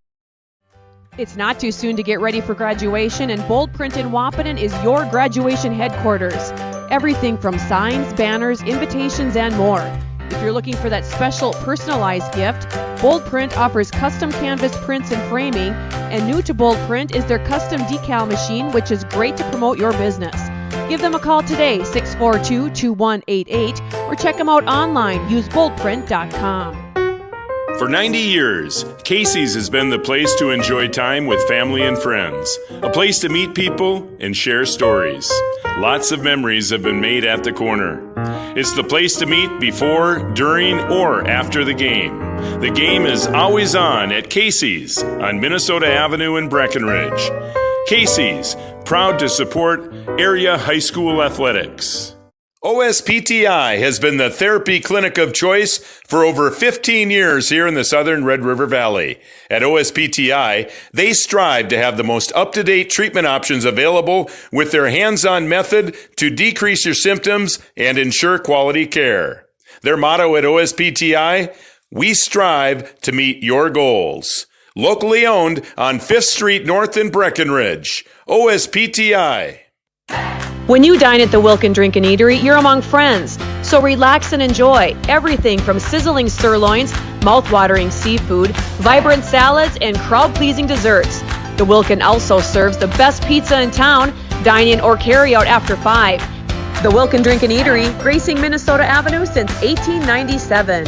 It's not too soon to get ready for graduation, and Bold Print in Wahpeton is your graduation headquarters. Everything from signs, banners, invitations, and more. If you're looking for that special personalized gift, Bold Print offers custom canvas prints and framing, and new to Bold Print is their custom decal machine, which is great to promote your business. Give them a call today, 642-2188, or check them out online. Use boldprint.com. For 90 years, Casey's has been the place to enjoy time with family and friends. A place to meet people and share stories. Lots of memories have been made at the corner. It's the place to meet before, during, or after the game. The game is always on at Casey's on Minnesota Avenue in Breckenridge. Casey's, proud to support area high school athletics. OSPTI has been the therapy clinic of choice for over 15 years here in the southern Red River Valley. At OSPTI, they strive to have the most up-to-date treatment options available with their hands-on method to decrease your symptoms and ensure quality care. Their motto at OSPTI, we strive to meet your goals. Locally owned on 5th Street North in Breckenridge. OSPTI. When you dine at the Wilkin Drink and Eatery, you're among friends. So relax and enjoy everything from sizzling sirloins, mouth-watering seafood, vibrant salads, and crowd-pleasing desserts. The Wilkin also serves the best pizza in town. Dine in or carry out after 5. The Wilkin Drink and Eatery, gracing Minnesota Avenue since 1897.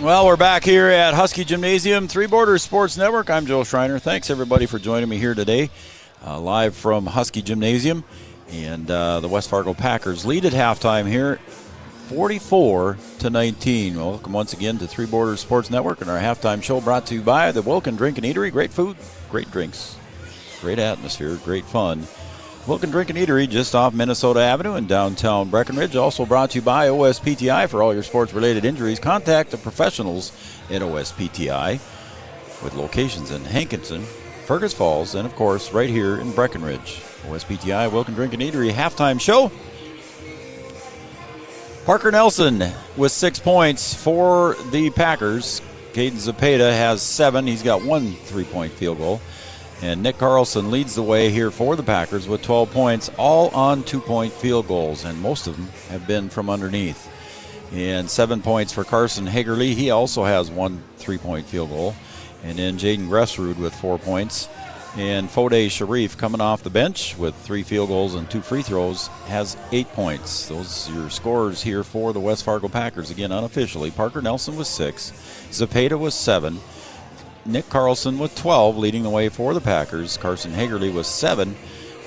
Well, we're back here at Husky Gymnasium, Three Borders Sports Network. I'm Joel Schreiner. Thanks, everybody, for joining me here today, live from Husky Gymnasium. And the West Fargo Packers lead at halftime here, 44-19. Welcome once again to Three Borders Sports Network and our halftime show brought to you by the Wilkin Drink and Eatery. Great food, great drinks, great atmosphere, great fun. Wilkin Drink and Eatery just off Minnesota Avenue in downtown Breckenridge. Also brought to you by OSPTI. For all your sports-related injuries, contact the professionals at OSPTI with locations in Hankinson, Fergus Falls, and, of course, right here in Breckenridge. OSPTI, Wilkin Drink and Eatery halftime show. Parker Nelson with 6 points for the Packers. Caden Zepeda has 7. He's got 1 3-point field goal. And Nick Carlson leads the way here for the Packers with 12 points, all on 2-point field goals, and most of them have been from underneath. And 7 points for Carson Hagerly. He also has 1 3-point field goal. And then Jaden Gressrud with 4 points. And Fode Sharif coming off the bench with 3 field goals and 2 free throws has 8 points. Those are your scores here for the West Fargo Packers. Again, unofficially, Parker Nelson with 6, Zepeda with 7, Nick Carlson with 12, leading the way for the Packers. Carson Hagerly with 7,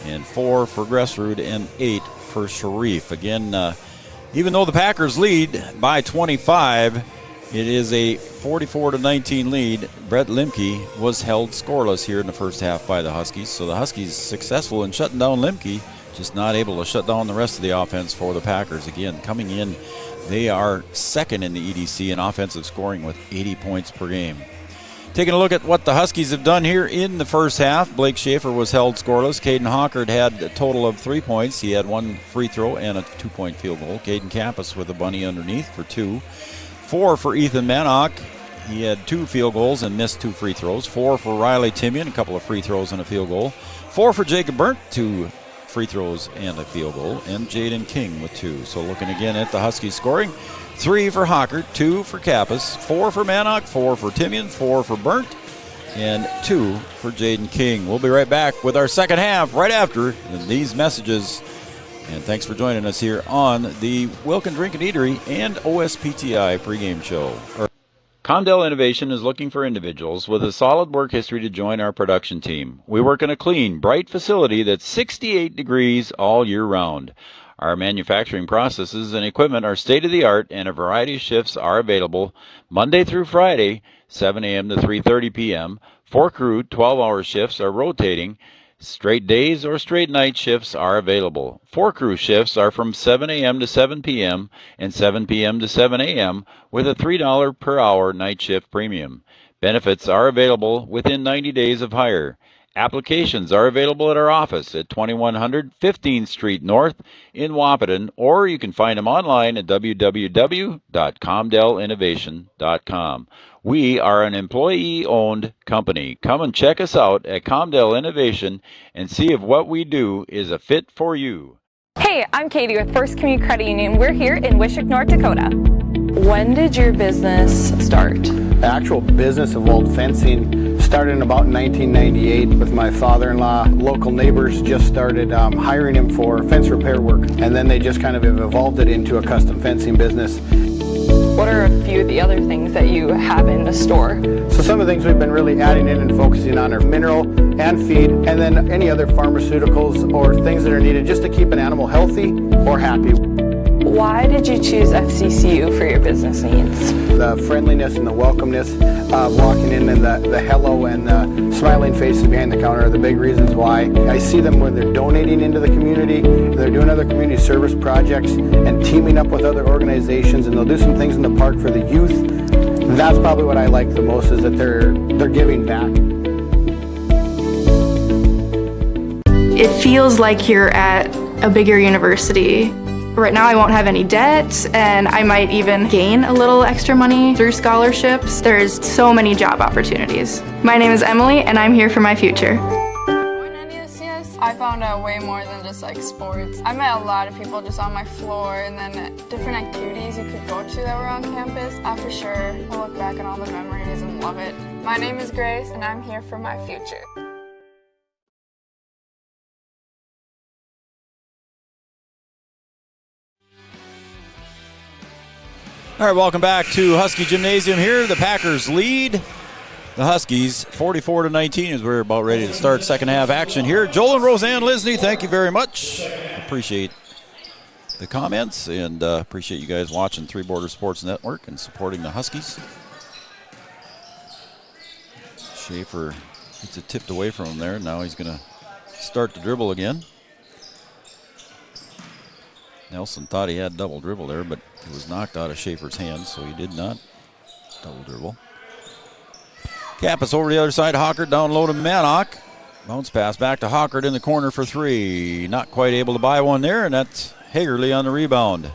and 4 for Gressrud, and 8 for Sharif. Again, even though the Packers lead by 25, it is a 44-19 lead. Brett Limke was held scoreless here in the first half by the Huskies. So the Huskies successful in shutting down Limke, just not able to shut down the rest of the offense for the Packers. Again, coming in, they are second in the EDC in offensive scoring with 80 points per game. Taking a look at what the Huskies have done here in the first half, Blake Schaefer was held scoreless. Caden Hockert had a total of 3 points. He had 1 free throw and a 2-point field goal. Caden Campus with a bunny underneath for 2. 4 for Ethan Manock. He had 2 field goals and missed 2 free throws. 4 for Riley Timian, a couple of free throws and a field goal. 4 for Jacob Burnt, 2 free throws and a field goal. And Jaden King with 2. So looking again at the Huskies scoring, 3 for Hockert, 2 for Kappas, 4 for Manock, 4 for Timian, 4 for Burnt, and 2 for Jaden King. We'll be right back with our second half right after these messages. And thanks for joining us here on the Wilkin Drink and Eatery and OSPTI pregame show. Comdell Innovation is looking for individuals with a solid work history to join our production team. We work in a clean, bright facility that's 68 degrees all year round. Our manufacturing processes and equipment are state-of-the-art, and a variety of shifts are available Monday through Friday, 7 a.m. to 3:30 p.m. 4 crew 12-hour shifts are rotating. Straight days or straight night shifts are available. 4 crew shifts are from 7 a.m. to 7 p.m. and 7 p.m. to 7 a.m. with a $3 per hour night shift premium. Benefits are available within 90 days of hire. Applications are available at our office at 2100 15th Street North in Wahpeton, or you can find them online at www.comdellinnovation.com. We are an employee-owned company. Come and check us out at Comdell Innovation and see if what we do is a fit for you. Hey, I'm Katie with First Community Credit Union. We're here in Wishick, North Dakota. When did your business start? The actual business of old fencing started in about 1998 with my father-in-law. Local neighbors just started hiring him for fence repair work, and then they just kind of evolved it into a custom fencing business. What are a few of the other things that you have in the store? So some of the things we've been really adding in and focusing on are mineral and feed, and then any other pharmaceuticals or things that are needed just to keep an animal healthy or happy. Why did you choose FCCU for your business needs? The friendliness and the welcomeness of walking in and the hello and the smiling faces behind the counter are the big reasons why. I see them when they're donating into the community, they're doing other community service projects and teaming up with other organizations, and they'll do some things in the park for the youth. That's probably what I like the most, is that they're giving back. It feels like you're at a bigger university. Right now I won't have any debt, and I might even gain a little extra money through scholarships. There's so many job opportunities. My name is Emily, and I'm here for my future. I found out way more than just like sports. I met a lot of people just on my floor, and then different activities you could go to that were on campus. I for sure will look back on all the memories and love it. My name is Grace, and I'm here for my future. All right, welcome back to Husky Gymnasium here. The Packers lead the Huskies 44-19 as we're about ready to start second half action here. Joel and Roseanne Lisney, thank you very much. Appreciate the comments and appreciate you guys watching Three Border Sports Network and supporting the Huskies. Schaefer gets it tipped away from him there. Now he's going to start the dribble again. Nelson thought he had double dribble there, but it was knocked out of Schaefer's hands, so he did not double dribble. Kappas over the other side. Hockert down low to Manock. Bounce pass back to Hockert in the corner for three. Not quite able to buy one there, and that's Hagerly on the rebound.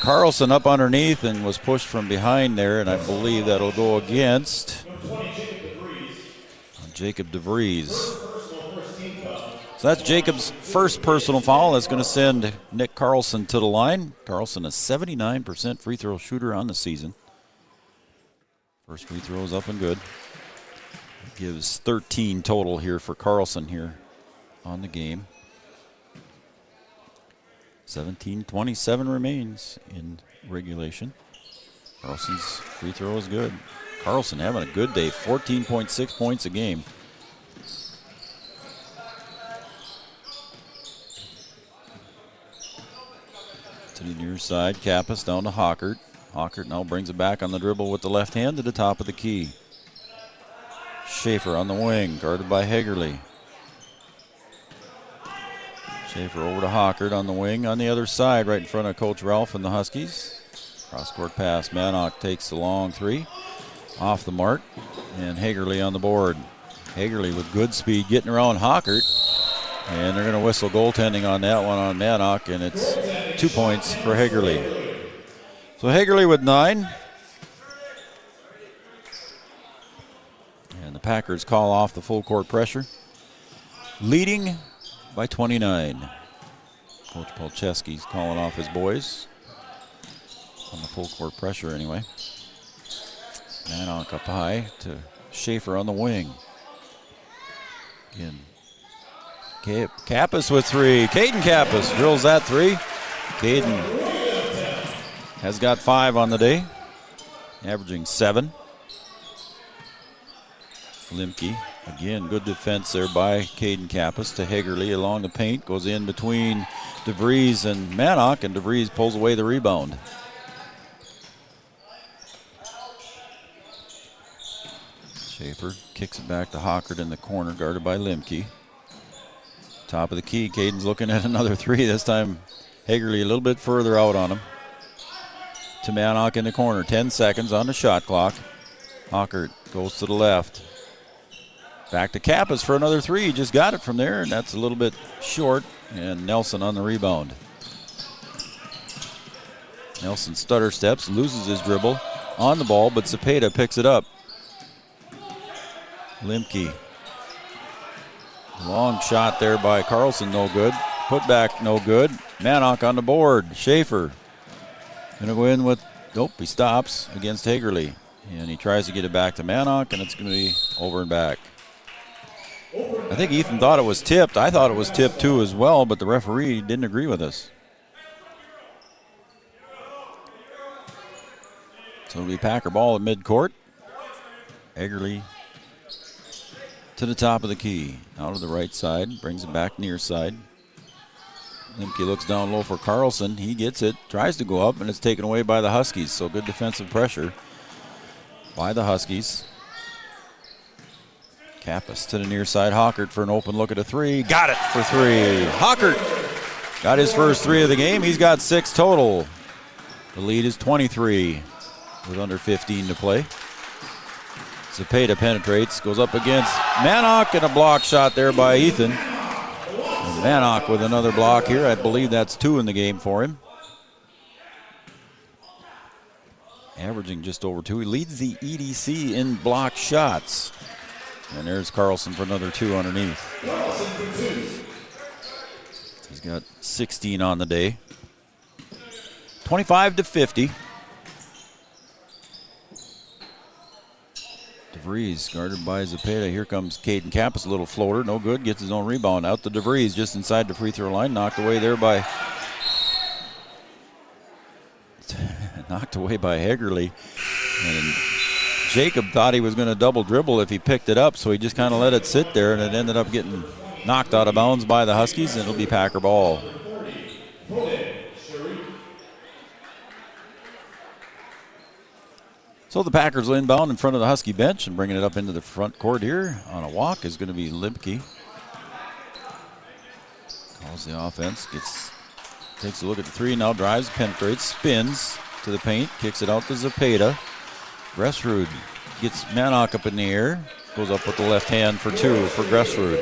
Carlson up underneath and was pushed from behind there, and I believe that'll go against Jacob DeVries. So that's Jacob's first personal foul. That's going to send Nick Carlson to the line. Carlson, a 79% free throw shooter on the season. First free throw is up and good. It gives 13 total here for Carlson here on the game. 17:27 remains in regulation. Carlson's free throw is good. Carlson having a good day, 14.6 points a game. To the near side, Kappas down to Hockert. Hockert now brings it back on the dribble with the left hand to the top of the key. Schaefer on the wing, guarded by Hagerly. Schaefer over to Hockert on the wing on the other side, right in front of Coach Ralph and the Huskies. Cross-court pass, Manock takes the long three. Off the mark, and Hagerly on the board. Hagerly with good speed getting around Hockert. And they're going to whistle goaltending on that one on Manock, and it's 2 points for Hagerly. So Hagerly with 9. And the Packers call off the full court pressure, leading by 29. Coach Polcheski's calling off his boys on the full court pressure anyway. Manock up high to Schaefer on the wing. Again, Kappas with three. Caden Kappas drills that three. Caden has got 5 on the day. averaging 7. Limke, again, good defense there by Caden Kappas to Hagerly along the paint. Goes in between DeVries and Manock, and DeVries pulls away the rebound. Schaefer kicks it back to Hockert in the corner, guarded by Limke. Top of the key, Caden's looking at another 3. This time Hagerly a little bit further out on him. To Manock in the corner, 10 seconds on the shot clock. Hockert goes to the left. Back to Kappas for another 3. He just got it from there, and that's a little bit short. And Nelson on the rebound. Nelson stutter steps, loses his dribble on the ball, but Zepeda picks it up. Limke. Long shot there by Carlson, no good. Put back, no good. Manock on the board. Schaefer gonna go in with, nope, he stops against Hagerly. And he tries to get it back to Manock, and it's gonna be over and back. I think Ethan thought it was tipped. I thought it was tipped too as well, but the referee didn't agree with us. So it'll be Packer ball at midcourt. Hagerly to the top of the key. Out of the right side, brings it back near side. Limke looks down low for Carlson. He gets it, tries to go up, and it's taken away by the Huskies. So good defensive pressure by the Huskies. Kappas to the near side. Hockert for an open look at a 3. Got it for 3. Hockert got his first 3 of the game. He's got 6 total. The lead is 23 with under 15 to play. Zepeda penetrates, goes up against Manock, and a block shot there by Ethan. And Manock with another block here. I believe that's 2 in the game for him. Averaging just over 2. He leads the EDC in block shots. And there's Carlson for another 2 underneath. He's got 16 on the day. 25-50. DeVries guarded by Zepeda. Here comes Caden Kappas, a little floater, no good. Gets his own rebound. Out to DeVries just inside the free throw line. Knocked away there by Hagerly. And Jacob thought he was going to double dribble if he picked it up, so he just kind of let it sit there, and it ended up getting knocked out of bounds by the Huskies, and it'll be Packer ball. So the Packers will inbound in front of the Husky bench, and bringing it up into the front court here on a walk is going to be Limke. Calls the offense, takes a look at the 3, now drives, penetrates, spins to the paint, kicks it out to Zepeda. Gressrud gets Manock up in the air, goes up with the left hand for 2 for Gressrud.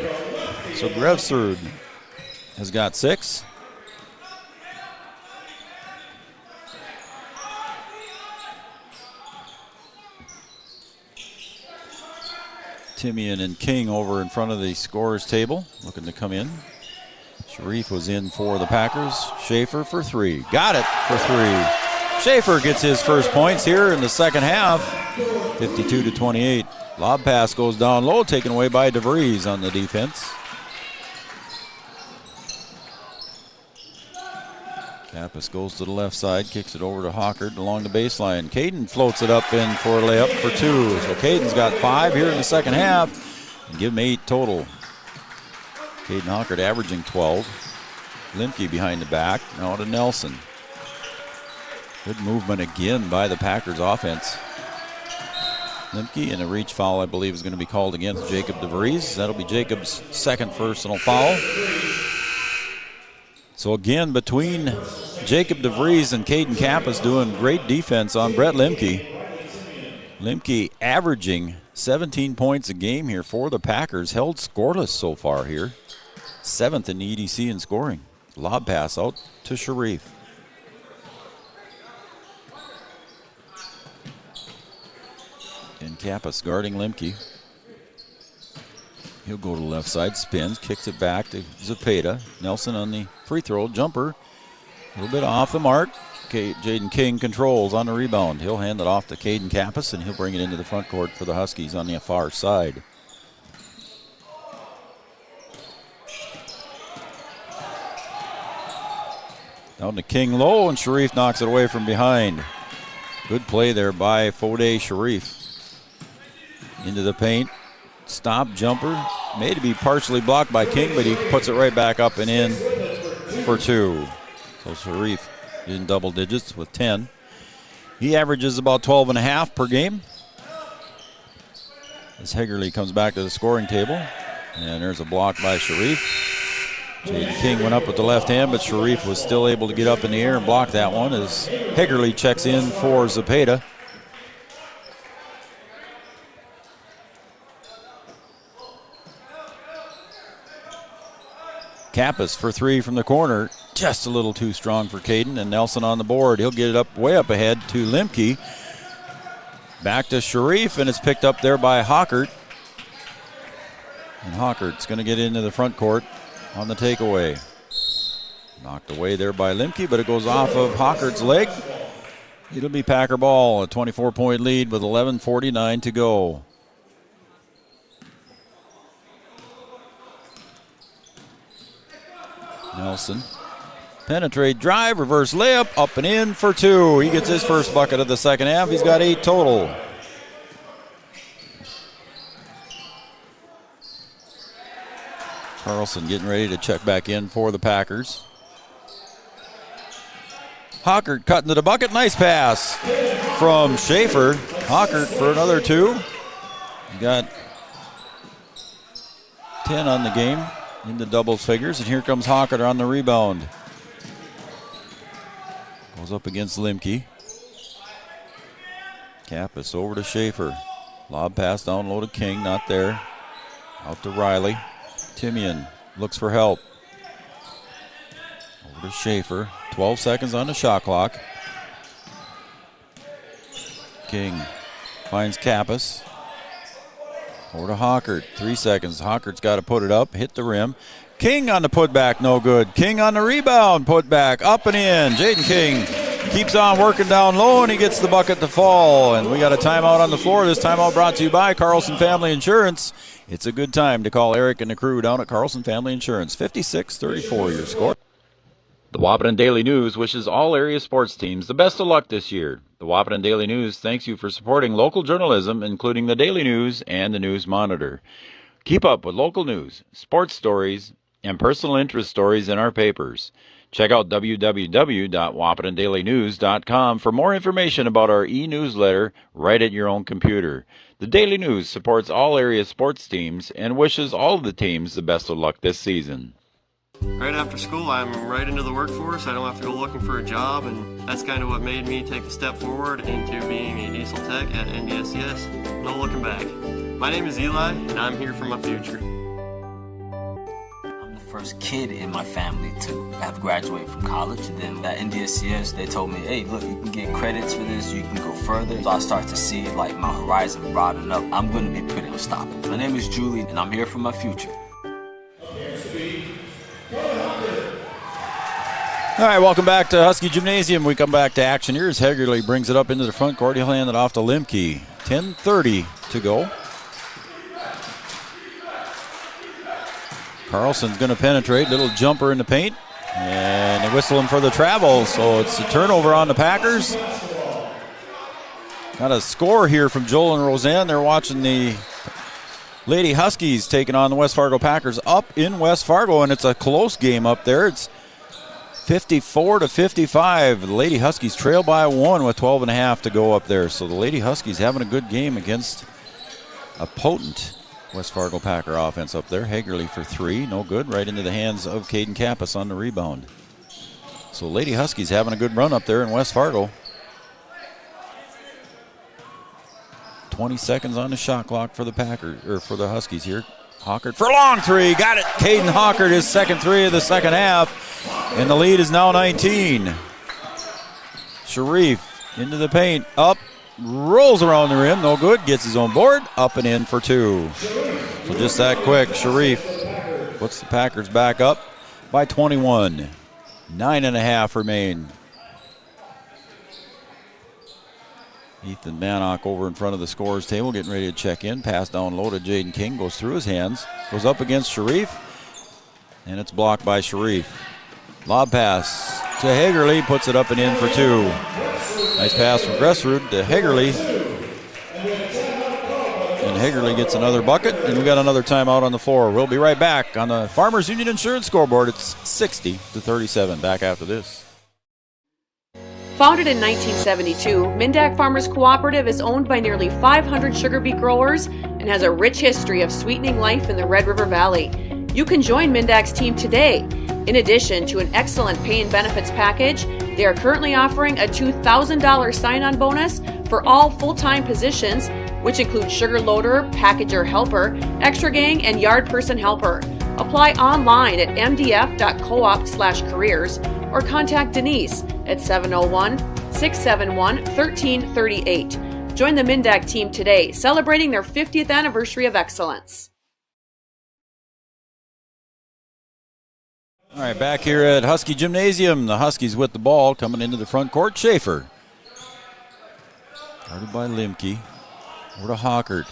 So Gressrud has got 6. Timian and King over in front of the scorer's table, looking to come in. Sharif was in for the Packers. Schaefer for 3. Got it for 3. Schaefer gets his first points here in the second half. 52-28. Lob pass goes down low, taken away by DeVries on the defense. Kappas goes to the left side, kicks it over to Hockert along the baseline. Caden floats it up in for a layup for 2. So Caden's got 5 here in the second half, and give him 8 total. Caden Hockert averaging 12. Limke behind the back, now to Nelson. Good movement again by the Packers offense. Limke, and a reach foul, I believe, is going to be called against Jacob DeVries. That'll be Jacob's second personal foul. So again, between Jacob DeVries and Caden Kappas doing great defense on Brett Limke. Limke averaging 17 points a game here for the Packers. Held scoreless so far here. 7th in the EDC in scoring. Lob pass out to Sharif. And Kappas guarding Limke. He'll go to the left side, spins, kicks it back to Zepeda. Nelson on the free throw, jumper. A little bit off the mark. Jaden King controls on the rebound. He'll hand it off to Caden Kappas, and he'll bring it into the front court for the Huskies on the far side. Down to King low, and Sharif knocks it away from behind. Good play there by Fode Sharif. Into the paint. Stop jumper. Made to be partially blocked by King, but he puts it right back up and in for 2. So Sharif in double digits with 10. He averages about 12.5 per game. As Hegerly comes back to the scoring table. And there's a block by Sharif. Jaden King went up with the left hand, but Sharif was still able to get up in the air and block that one as Hegerly checks in for Zepeda. Kappas for 3 from the corner. Just a little too strong for Caden, and Nelson on the board. He'll get it up way up ahead to Limke. Back to Sharif, and it's picked up there by Hockert. And Hockert's going to get into the front court on the takeaway. Knocked away there by Limke, but it goes off of Hockert's leg. It'll be Packer ball, a 24-point lead with 11:49 to go. Nelson. Penetrate, drive, reverse layup, up and in for 2. He gets his first bucket of the second half. He's got 8 total. Carlson getting ready to check back in for the Packers. Hockert cutting to the bucket. Nice pass from Schaefer. Hockert for another 2. He got 10 on the game in the doubles figures. And here comes Hockert on the rebound. Goes up against Limke. Kappas over to Schaefer. Lob pass down low to King. Not there. Out to Riley. Timian looks for help. Over to Schaefer. 12 seconds on the shot clock. King finds Kappas. Over to Hockert. 3 seconds. Hockert's got to put it up. Hit the rim. King on the putback. No good. King on the rebound. Putback. Up and in. Jaden King keeps on working down low, and he gets the bucket to fall. And we got a timeout on the floor. This timeout brought to you by Carlson Family Insurance. It's a good time to call Eric and the crew down at Carlson Family Insurance. 56-34 your score. The Wahpeton Daily News wishes all area sports teams the best of luck this year. The Wahpeton Daily News thanks you for supporting local journalism, including the Daily News and the News Monitor. Keep up with local news, sports stories, and personal interest stories in our papers. Check out www.wahpetondailynews.com for more information about our e-newsletter right at your own computer. The Daily News supports all area sports teams and wishes all of the teams the best of luck this season. Right after school, I'm right into the workforce. I don't have to go looking for a job, and that's kind of what made me take a step forward into being a diesel tech at NDSCS. No looking back. My name is Eli, and I'm here for my future. I'm the first kid in my family to have graduated from college. And then at NDSCS, they told me, hey, look, you can get credits for this, you can go further. So I start to see like my horizon broaden up. I'm going to be pretty unstoppable. My name is Julie, and I'm here for my future. All right, welcome back to Husky Gymnasium. We come back to action here as Hegerly brings it up into the front court. He'll hand it off to Limke. 10:30 to go. Carlson's going to penetrate. Little jumper in the paint. And they whistle him for the travel. So it's a turnover on the Packers. Got a score here from Joel and Roseanne. They're watching the Lady Huskies taking on the West Fargo Packers up in West Fargo. And it's a close game up there. It's 54-55. The Lady Huskies trail by 1 with 12.5 to go up there. So the Lady Huskies having a good game against a potent West Fargo Packer offense up there. Hagerly for 3, no good. Right into the hands of Caden Kappas on the rebound. So Lady Huskies having a good run up there in West Fargo. 20 seconds on the shot clock for the Packers, or for the Huskies here. Hockert for a long 3, got it. Caden Hockert, his second 3 of the second half. And the lead is now 19. Sharif into the paint, up, rolls around the rim, no good, gets his own board, up and in for 2. So just that quick, Sharif puts the Packers back up by 21. 9.5 remain. Ethan Bannock over in front of the scorer's table, getting ready to check in. Pass down low to Jaden King, goes through his hands, goes up against Sharif, and it's blocked by Sharif. Lob pass to Hagerly, puts it up and in for 2. Nice pass from Gressrud to Hagerly. And Hagerly gets another bucket, and we got another timeout on the floor. We'll be right back on the Farmers Union Insurance scoreboard. It's 60-37. Back after this. Founded in 1972, Mindak Farmers Cooperative is owned by nearly 500 sugar beet growers and has a rich history of sweetening life in the Red River Valley. You can join Mindak's team today. In addition to an excellent pay and benefits package, they are currently offering a $2,000 sign-on bonus for all full-time positions, which include sugar loader, packager helper, extra gang, and yard person helper. Apply online at mdf.coop/careers or contact Denise at 701-671-1338. Join the Mindak team today, celebrating their 50th anniversary of excellence. All right, back here at Husky Gymnasium. The Huskies with the ball coming into the front court. Schaefer. Guarded by Limke. Over to Hockert.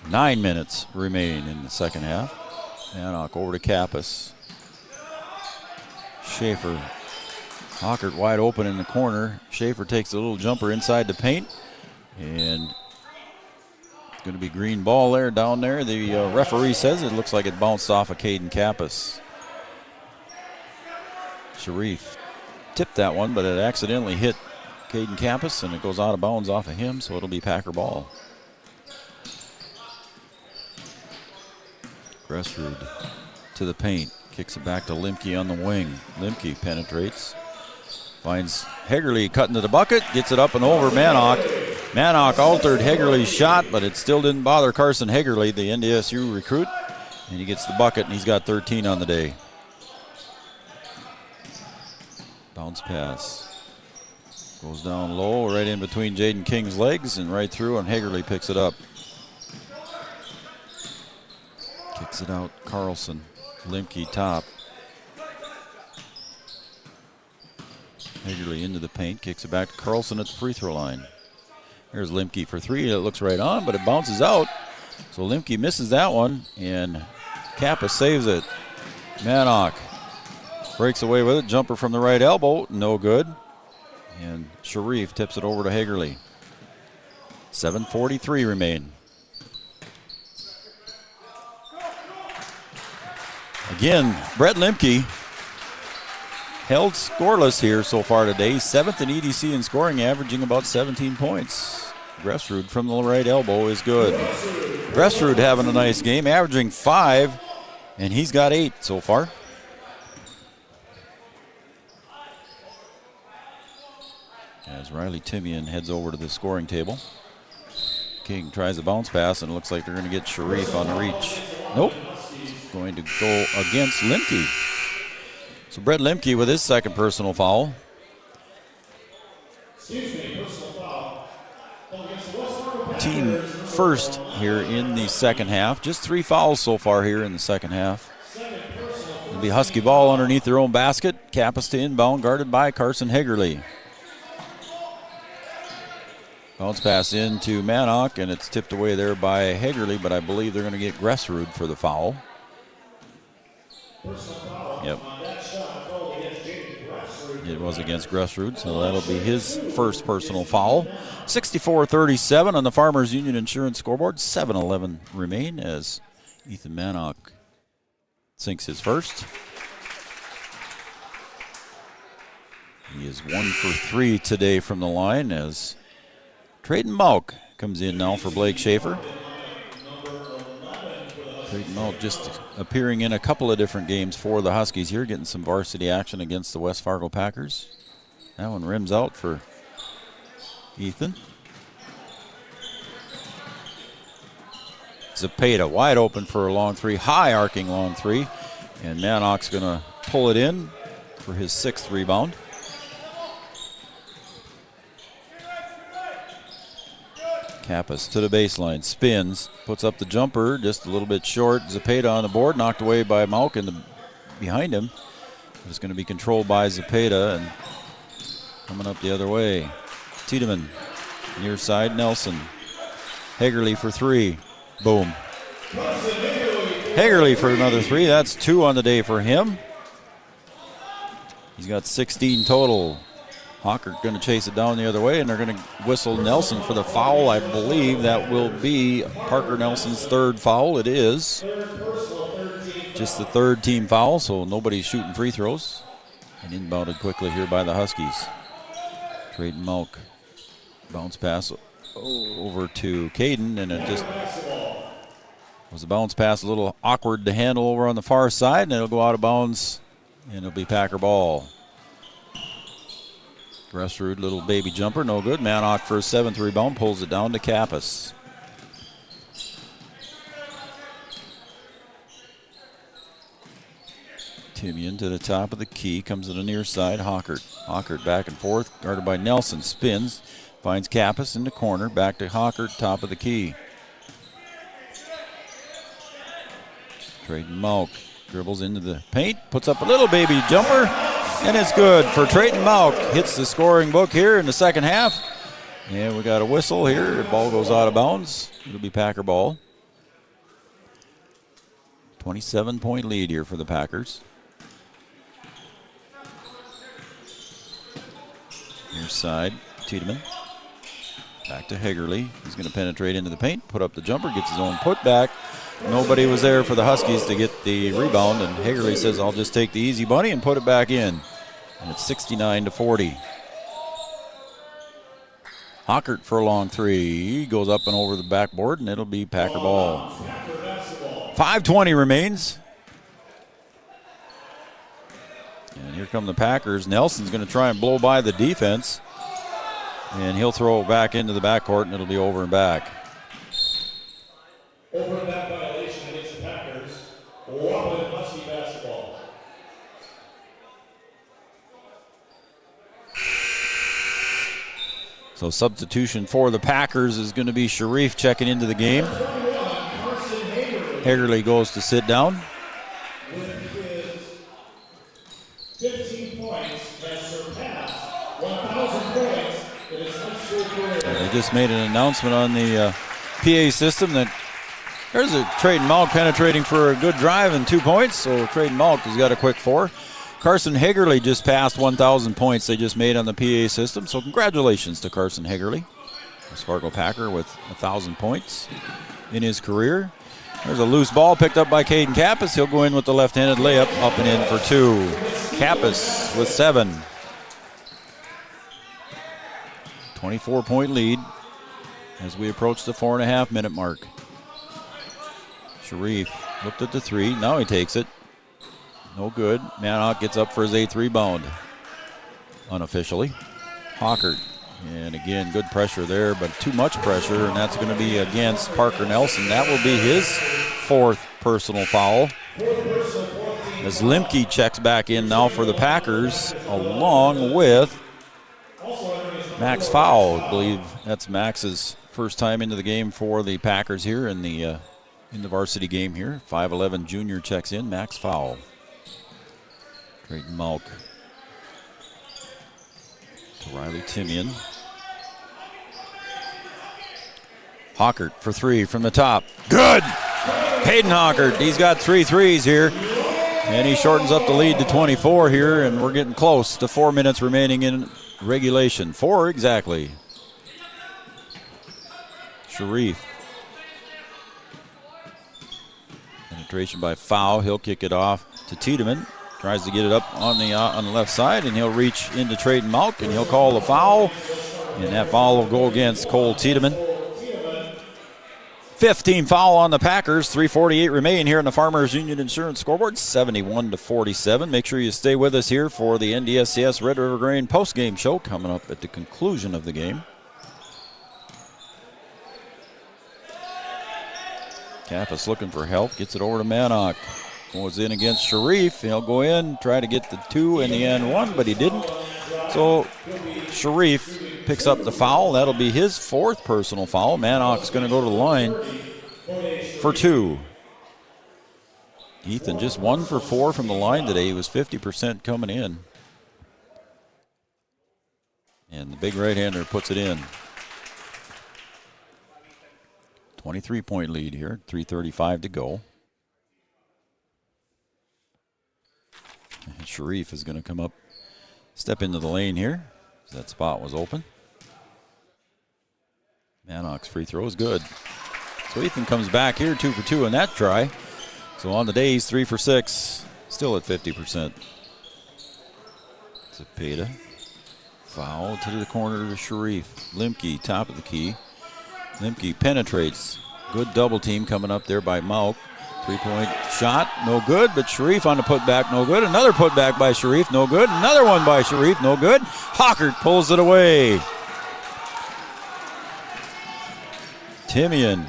9 minutes remaining in the second half. Manock over to Kappas. Schaefer. Hockert wide open in the corner. Schaefer takes a little jumper inside the paint. And it's going to be green ball there, down there. The referee says it looks like it bounced off of Caden Kappas. Sharif tipped that one, but it accidentally hit Caden Kappas, and it goes out of bounds off of him, so it'll be Packer ball. Gressrud to the paint. Kicks it back to Limke on the wing. Limke penetrates. Finds Hagerly cutting to the bucket. Gets it up and over Manock. Manock altered Hagerly's shot, but it still didn't bother Carson Hagerly, the NDSU recruit. And he gets the bucket, and he's got 13 on the day. Bounce pass. Goes down low, right in between Jaden King's legs, and right through, and Hagerly picks it up. Kicks it out, Carlson. Limke top. Hagerly into the paint, kicks it back to Carlson at the free throw line. Here's Limke for 3. It looks right on, but it bounces out. So Limke misses that one, and Kappa saves it. Manock breaks away with it. Jumper from the right elbow, no good. And Sharif tips it over to Hagerly. 7:43 remain. Again, Brett Limke held scoreless here so far today. 7th in EDC in scoring, averaging about 17 points. Gressrud from the right elbow is good. Gressrud having a nice game, averaging 5, and he's got 8 so far. As Riley Timian heads over to the scoring table. King tries a bounce pass, and it looks like they're going to get Sharif on the reach. Nope. Going to go against Limke. So Brett Limke with his second personal foul. Team first here in the second half. Just 3 fouls so far here in the second half. It'll be Husky ball underneath their own basket. Kappas to inbound, guarded by Carson Hagerly. Bounce pass into Manock, and it's tipped away there by Hagerly, but I believe they're going to get Gressrud for the foul. Yep. It was against Gressrud, so that'll be his first personal foul. 64-37 on the Farmers Union Insurance scoreboard. 7:11 remain as Ethan Manock sinks his first. He is 1 for 3 today from the line as Trayton Mauk comes in now for Blake Schaefer. Trayton Mauk just appearing in a couple of different games for the Huskies here, getting some varsity action against the West Fargo Packers. That one rims out for Ethan. Zepeda wide open for a long 3, high arcing long 3, and Manock's going to pull it in for his 6th rebound. Kappas to the baseline, spins, puts up the jumper, just a little bit short. Zepeda on the board, knocked away by Mauk behind him. It's going to be controlled by Zepeda and coming up the other way. Tiedemann, near side, Nelson. Hagerly for 3, boom. Hagerly for another 3, that's 2 on the day for him. He's got 16 total. Hockert going to chase it down the other way, and they're going to whistle Nelson for the foul. I believe that will be Parker Nelson's third foul. It is just the third team foul, so nobody's shooting free throws. And inbounded quickly here by the Huskies. Trayden Malk. Bounce pass over to Caden, and it just was a bounce pass, a little awkward to handle over on the far side, and it'll go out of bounds, and it'll be Packer ball. Gressrud, little baby jumper, no good. Manock for a 7th rebound, pulls it down to Kappas. Timian to the top of the key, comes to the near side. Hockert back and forth, guarded by Nelson, spins, finds Kappas in the corner, back to Hockert, top of the key. Trayden Malk dribbles into the paint, puts up a little baby jumper, and it's good for Trayden Malk. Hits the scoring book here in the second half. And we got a whistle here. The ball goes out of bounds. It'll be Packer ball. 27-point lead here for the Packers. Near side, Tiedemann. Back to Hegerle. He's going to penetrate into the paint, put up the jumper, gets his own putback. Nobody was there for the Huskies to get the rebound, and Hegerle says, I'll just take the easy bunny and put it back in. And it's 69-40. Hockert for a long three. He goes up and over the backboard, and it'll be Packer ball. 5:20 remains. And here come the Packers. Nelson's going to try and blow by the defense. And he'll throw it back into the backcourt, and it'll be over and back. Over and back violation against the Packers. Wahpeton Husky basketball. So substitution for the Packers is going to be Sharif checking into the game. Hegerle goes to sit down. With his 15 points has surpassed 1,000 points in his high school career. They just made an announcement on the PA system that there's a Trayden Malk penetrating for a good drive and 2 points. So Trayden Malk has got a quick 4. Carson Hegerle just passed 1,000 points they just made on the PA system. So congratulations to Carson Hegerle. Fargo Packer with 1,000 points in his career. There's a loose ball picked up by Caden Kappas. He'll go in with the left-handed layup, up and in for 2. Kappas with 7. 24-point lead as we approach the 4.5-minute mark. Sharif looked at the 3. Now he takes it. No good. Manock gets up for his 8th rebound. Unofficially. Hockert. And again, good pressure there, but too much pressure, and that's going to be against Parker Nelson. That will be his 4th personal foul. As Limke checks back in now for the Packers, along with Max Fowl. I believe that's Max's first time into the game for the Packers here in the varsity game here. 5'11" junior checks in, Max Fowl. Trayden Malk. To Riley Timian. Hockert for 3 from the top. Good! Hayden Hockert, he's got 3 threes here. And he shortens up the lead to 24 here, and we're getting close to 4 minutes remaining in regulation. 4 exactly. Sharif. Penetration by Foul. He'll kick it off to Tiedemann. Tries to get it up on the left side, and he'll reach into Trayden Malk, and he'll call the foul. And that foul will go against Cole Tiedemann. 15 foul on the Packers. 3:48 remain here in the Farmers Union Insurance scoreboard. 71-47. Make sure you stay with us here for the NDSCS Red River Grain postgame show coming up at the conclusion of the game. Kappas looking for help. Gets it over to Manock. Goes in against Sharif. He'll go in, try to get the 2 in the end 1, but he didn't. So Sharif picks up the foul. That'll be his 4th personal foul. Manock's going to go to the line for 2. Ethan just 1 for 4 from the line today. He was 50% coming in. And the big right-hander puts it in. 23-point lead here. 3:35 to go. And Sharif is going to come up, step into the lane here. That spot was open. Manock's free throw is good. So Ethan comes back here, 2 for 2 in that try. So on the day, he's 3 for 6, still at 50%. Cepeda. Foul to the corner to Sharif. Limke, top of the key. Limke penetrates. Good double team coming up there by Mauk. 3-point shot, no good, but Sharif on the putback, no good. Another putback by Sharif, no good. Another one by Sharif, no good. Hockert pulls it away. Timian.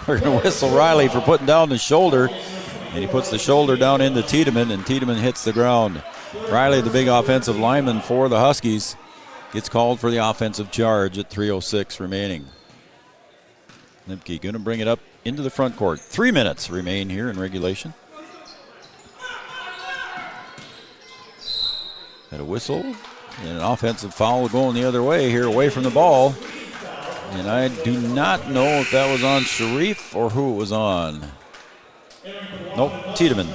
We're gonna whistle Riley for putting down the shoulder. And he puts the shoulder down into Tiedemann, and Tiedemann hits the ground. Riley, the big offensive lineman for the Huskies, gets called for the offensive charge at 3:06 remaining. Limke going to bring it up into the front court. 3 minutes remain here in regulation. Had a whistle and an offensive foul going the other way here, away from the ball. And I do not know if that was on Sharif or who it was on. Nope, Tiedemann.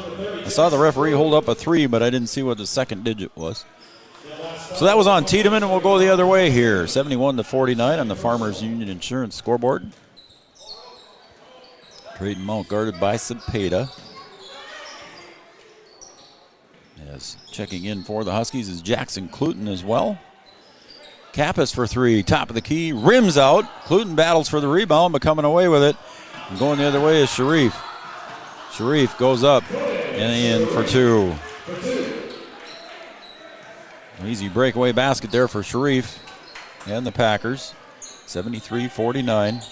I saw the referee hold up a 3, but I didn't see what the second digit was. So that was on Tiedemann, and we'll go the other way here. 71-49 on the Farmers Union Insurance scoreboard. Drayton Mount guarded by Cepeda. As checking in for the Huskies is Jackson Cluton as well. Kappas for 3, top of the key, rims out. Cluton battles for the rebound, but coming away with it. And going the other way is Sharif. Sharif goes up and in for 2. An easy breakaway basket there for Sharif and the Packers. 73-49.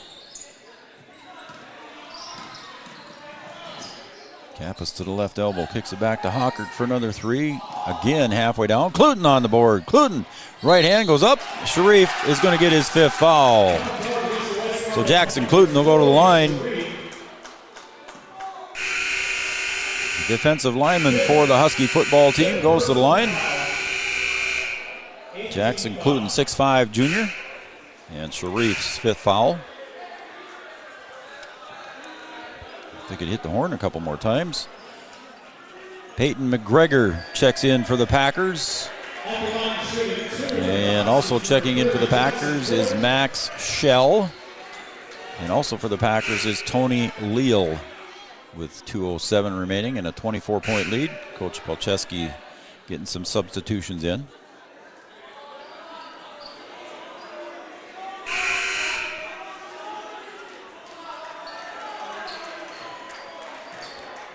Kappas to the left elbow, kicks it back to Hockert for another 3. Again, halfway down. Cluton on the board. Cluton, right hand goes up. Sharif is going to get his 5th foul. So Jackson Cluton will go to the line. The defensive lineman for the Husky football team goes to the line. Jackson Cluton, 6'5" junior. And Sharif's 5th foul. They could hit the horn a couple more times. Peyton McGregor checks in for the Packers. And also checking in for the Packers is Max Schell. And also for the Packers is Tony Leal with 2:07 remaining and a 24-point lead. Coach Palczewski getting some substitutions in.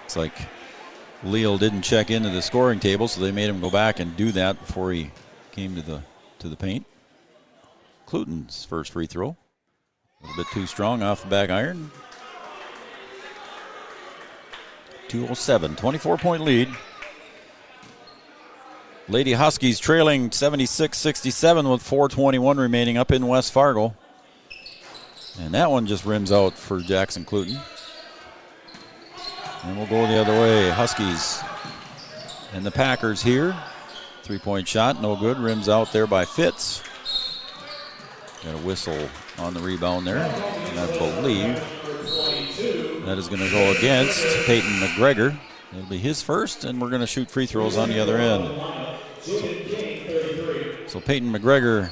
It's like Leal didn't check into the scoring table, so they made him go back and do that before he came to the paint. Cluton's first free throw. A little bit too strong off the back iron. 2:07, 24-point lead. Lady Huskies trailing 76-67 with 4:21 remaining up in West Fargo. And that one just rims out for Jackson Cluton. And we'll go the other way. Huskies and the Packers here. 3-point shot, no good. Rims out there by Fitz. Got a whistle on the rebound there. And I believe that is going to go against Peyton McGregor. It'll be his first, and we're going to shoot free throws on the other end. So Peyton McGregor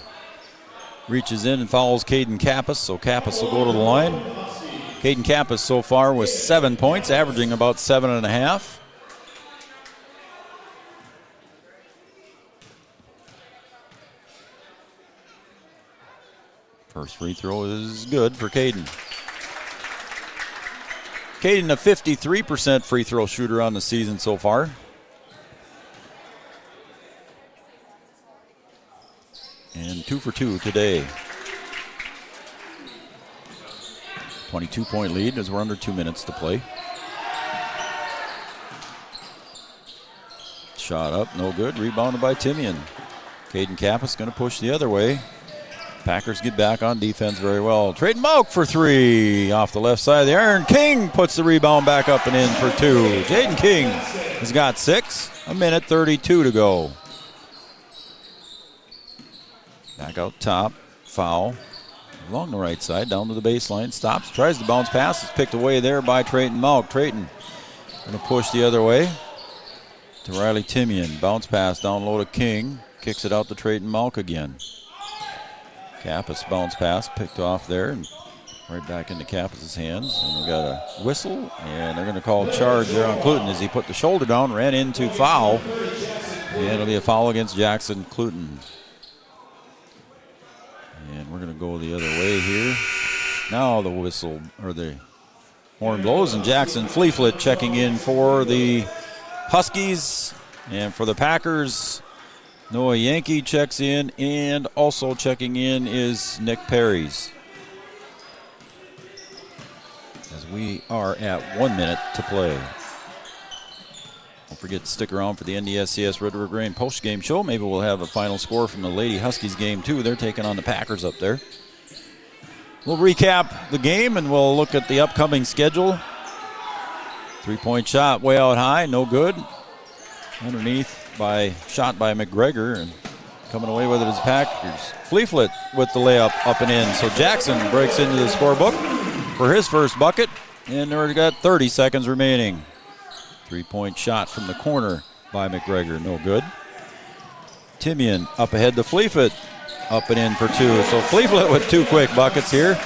reaches in and fouls Caden Kappas. So Kappas will go to the line. Caden Kappas so far with 7 points, averaging about 7.5. First free throw is good for Caden. Caden, a 53% free throw shooter on the season so far. And 2 for 2 today. 22-point lead as we're under 2 minutes to play. Shot up, no good. Rebounded by Timian. Caden Kappas going to push the other way. Packers get back on defense very well. Drayton Mauk for 3 off the left side of the iron. King puts the rebound back up and in for 2. Jaden King has got 6. A minute 32 to go. Back out top. Foul. Along the right side, down to the baseline. Stops, tries to bounce pass. It's picked away there by Drayton Mauk. Drayton going to push the other way. to Riley Timian. Bounce pass down low to King. Kicks it out to Trayton Malk again. Kappas bounce pass picked off there and right back into Kappas' hands. And we got a whistle, and they're going to call a charge there on Cluton as he put the shoulder down, ran into foul. And it'll be a foul against Jackson Cluton. And we're going to go the other way here. Now the whistle, or the horn blows, and Jackson Fleeflet checking in for the Huskies. And for the Packers, Noah Yankee checks in, and also checking in is Nick Perry's. As we are at 1 minute to play. Don't forget to stick around for the NDSCS Red River Grain post-game show. Maybe we'll have a final score from the Lady Huskies game, too. They're taking on the Packers up there. We'll recap the game, and we'll look at the upcoming schedule. Three-point shot way out high, no good. Underneath shot by McGregor, and coming away with it is Packers. Fleeflet with the layup up and in. So Jackson breaks into the scorebook for his first bucket, and they've got 30 seconds remaining. Three-point shot from the corner by McGregor, no good. Timian up ahead to Fleeflet, up and in for two. So Fleeflet with two quick buckets here.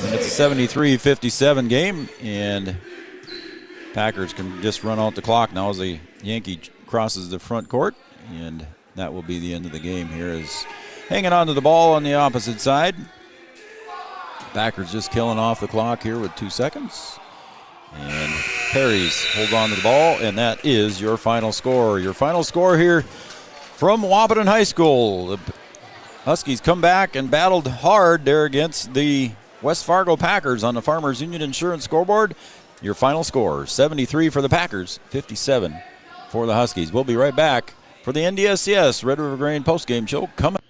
And it's a 73-57 game, and Packers can just run out the clock now as the Yankee crosses the front court, and that will be the end of the game here. Is hanging on to the ball on the opposite side. Packers just killing off the clock here with 2 seconds. And Perry's hold on to the ball, and that is your final score. Your final score here from Wahpeton High School. The Huskies come back and battled hard there against the West Fargo Packers on the Farmers Union Insurance scoreboard. Your final score, 73 for the Packers, 57 for the Huskies. We'll be right back for the NDSCS Red River Grain postgame show coming.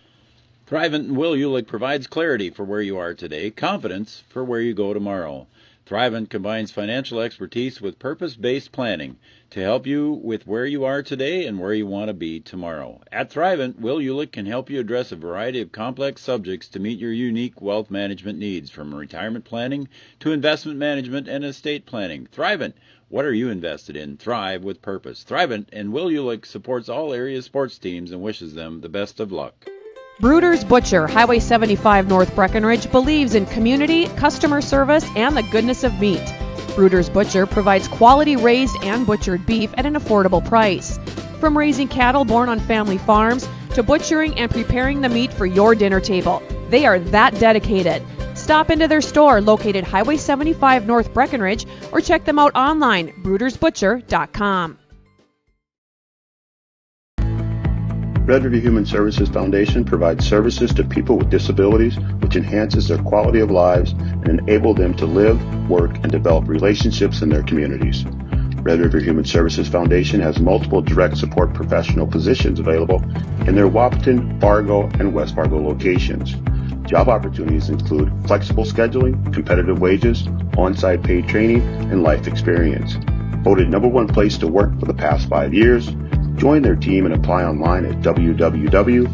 Thrivent and Will Ulick provides clarity for where you are today, confidence for where you go tomorrow. Thrivent combines financial expertise with purpose-based planning to help you with where you are today and where you want to be tomorrow. At Thrivent, Will Ulick can help you address a variety of complex subjects to meet your unique wealth management needs, from retirement planning to investment management and estate planning. Thrivent, what are you invested in? Thrive with purpose. Thrivent and Will Ulick supports all area sports teams and wishes them the best of luck. Bruder's Butcher, Highway 75 North Breckenridge, believes in community, customer service, and the goodness of meat. Bruder's Butcher provides quality raised and butchered beef at an affordable price. From raising cattle born on family farms to butchering and preparing the meat for your dinner table, they are that dedicated. Stop into their store located Highway 75 North Breckenridge or check them out online, brudersbutcher.com. Red River Human Services Foundation provides services to people with disabilities, which enhances their quality of lives and enable them to live, work, and develop relationships in their communities. Red River Human Services Foundation has multiple direct support professional positions available in their Wahpeton, Fargo, and West Fargo locations. Job opportunities include flexible scheduling, competitive wages, on-site paid training, and life experience. Voted #1 place to work for the past 5 years, join their team and apply online at www.rrhsf.org.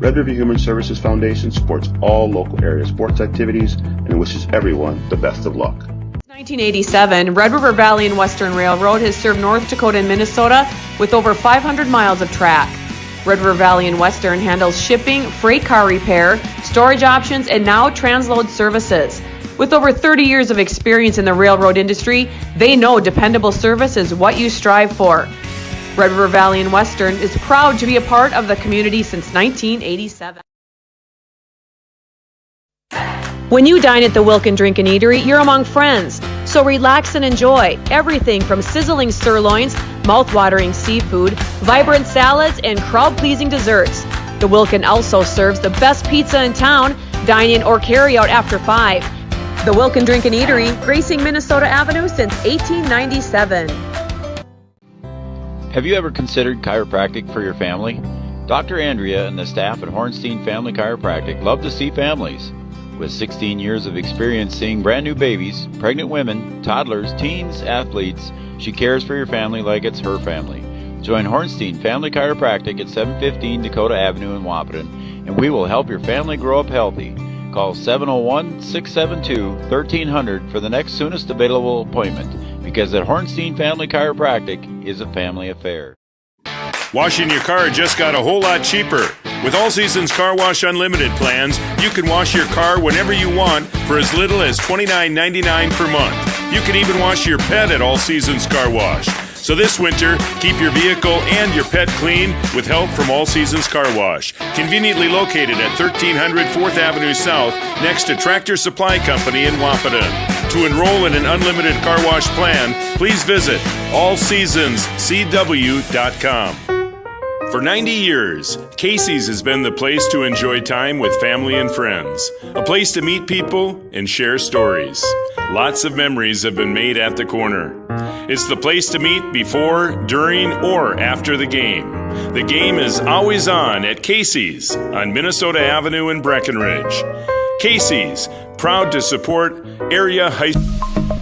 Red River Human Services Foundation supports all local area sports activities and wishes everyone the best of luck. 1987, Red River Valley and Western Railroad has served North Dakota and Minnesota with over 500 miles of track. Red River Valley and Western handles shipping, freight car repair, storage options, and now transload services. With over 30 years of experience in the railroad industry, they know dependable service is what you strive for. Red River Valley and Western is proud to be a part of the community since 1987. When you dine at the Wilkin Drink and Eatery, you're among friends. So relax and enjoy everything from sizzling sirloins, mouth-watering seafood, vibrant salads, and crowd-pleasing desserts. The Wilkin also serves the best pizza in town. Dine in or carry out after 5. The Wilkin Drink and Eatery, gracing Minnesota Avenue since 1897. Have you ever considered chiropractic for your family? Dr. Andrea and the staff at Hornstein Family Chiropractic love to see families. With 16 years of experience seeing brand new babies, pregnant women, toddlers, teens, athletes, she cares for your family like it's her family. Join Hornstein Family Chiropractic at 715 Dakota Avenue in Wahpeton, and we will help your family grow up healthy. Call 701-672-1300 for the next soonest available appointment. because at Hornstein Family Chiropractic is a family affair. Washing your car just got a whole lot cheaper. With All Seasons Car Wash Unlimited plans, you can wash your car whenever you want for as little as $29.99 per month. You can even wash your pet at All Seasons Car Wash. So this winter, keep your vehicle and your pet clean with help from All Seasons Car Wash. Conveniently located at 1300 4th Avenue South, next to Tractor Supply Company in Wahpeton. To enroll in an unlimited car wash plan, please visit allseasonscw.com. For 90 years, Casey's has been the place to enjoy time with family and friends. A place to meet people and share stories. Lots of memories have been made at the corner. It's the place to meet before, during, or after the game. The game is always on at Casey's on Minnesota Avenue in Breckenridge. Casey's, proud to support area high school.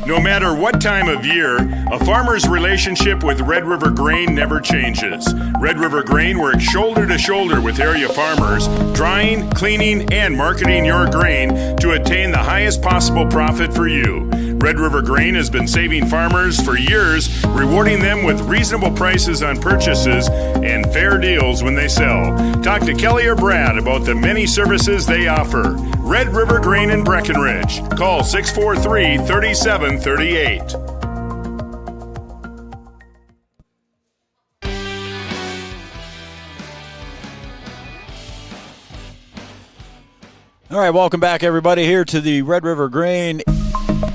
No matter what time of year, a farmer's relationship with Red River Grain never changes. Red River Grain works shoulder to shoulder with area farmers, drying, cleaning, and marketing your grain to attain the highest possible profit for you. Red River Grain has been saving farmers for years, rewarding them with reasonable prices on purchases and fair deals when they sell. Talk to Kelly or Brad about the many services they offer. Red River Grain in Breckenridge. Call 643-3738. All right, welcome back, everybody, here to the Red River Grain.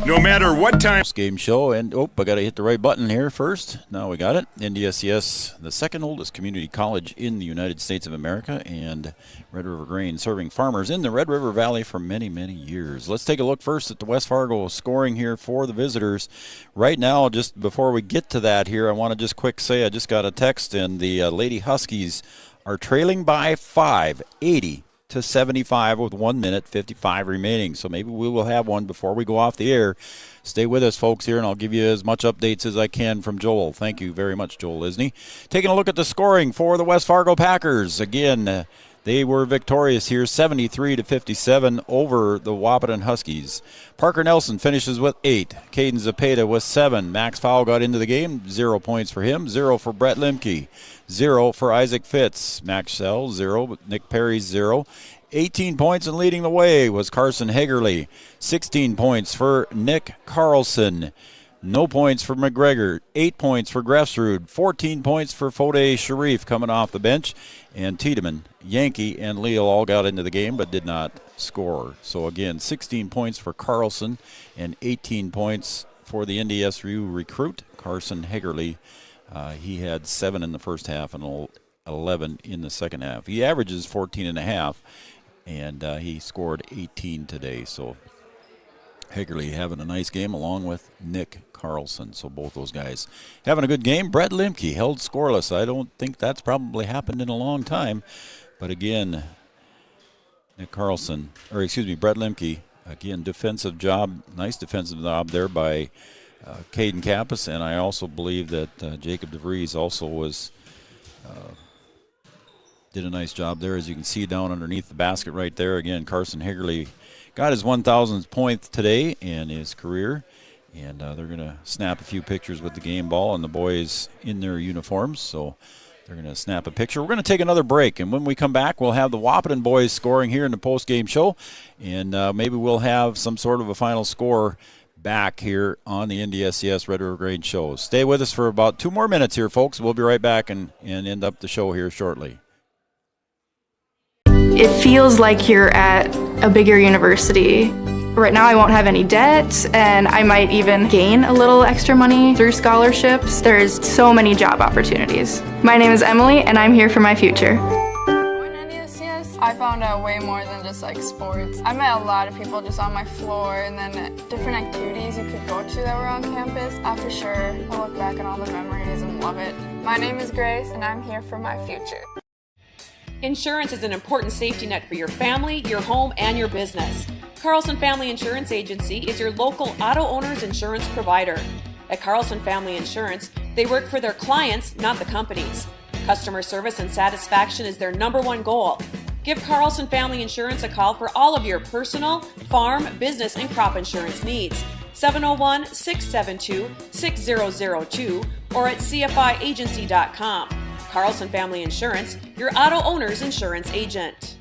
No matter what time. Game show, and I got to hit the right button here first. Now we got it. NDSCS, the second oldest community college in the United States of America, and Red River Grain serving farmers in the Red River Valley for many, many years. Let's take a look first at the West Fargo scoring here for the visitors. Right now, just before we get to that here, I want to just quick say I just got a text, and the Lady Huskies are trailing by 5, 80-75 with 1 minute 55 remaining. So maybe we will have one before we go off the air. Stay with us, folks, here, and I'll give you as much updates as I can from Joel. Thank you very much, Joel Isney. Taking a look at the scoring for the West Fargo Packers. Again, they were victorious here, 73-57 over the Wahpeton Huskies. Parker Nelson finishes with 8. Caden Zepeda with 7. Max Fowl got into the game. 0 points for him. 0 for Brett Limke. 0 for Isaac Fitz. Max Sell, 0. Nick Perry, 0. 18 points and leading the way was Carson Hagerly. 16 points for Nick Carlson. No points for McGregor. 8 points for Grefsrud. 14 points for Fode Sharif coming off the bench. And Tiedemann, Yankee, and Leal all got into the game but did not score. So again, 16 points for Carlson and 18 points for the NDSU recruit, Carson Hagerly. He had 7 in the first half and 11 in the second half. He averages 14.5, and he scored 18 today. So Hagerly having a nice game along with Nick Carlson. So both those guys having a good game. Brett Limke held scoreless. I don't think that's probably happened in a long time. But again, Brett Limke, again, defensive job, nice defensive job there by Caden Kappas, and I also believe that Jacob DeVries also did a nice job there, as you can see down underneath the basket right there. Again, Carson Hagerly got his 1,000th point today in his career, and they're going to snap a few pictures with the game ball and the boys in their uniforms, so they're going to snap a picture. We're going to take another break, and when we come back, we'll have the Wahpeton boys scoring here in the post-game show, and maybe we'll have some sort of a final score back here on the NDSCS Red River Grain show. Stay with us for about 2 more minutes here, folks. We'll be right back and end up the show here shortly. It feels like you're at a bigger university. Right now I won't have any debt, and I might even gain a little extra money through scholarships. There's so many job opportunities. My name is Emily, and I'm here for my future. I found out way more than just like sports. I met a lot of people just on my floor, and then different activities you could go to that were on campus. For sure, I look back at all the memories and love it. My name is Grace, and I'm here for my future. Insurance is an important safety net for your family, your home, and your business. Carlson Family Insurance Agency is your local auto owner's insurance provider. At Carlson Family Insurance, they work for their clients, not the companies. Customer service and satisfaction is their #1 goal. Give Carlson Family Insurance a call for all of your personal, farm, business, and crop insurance needs. 701-672-6002, or at cfiagency.com. Carlson Family Insurance, your auto owner's insurance agent.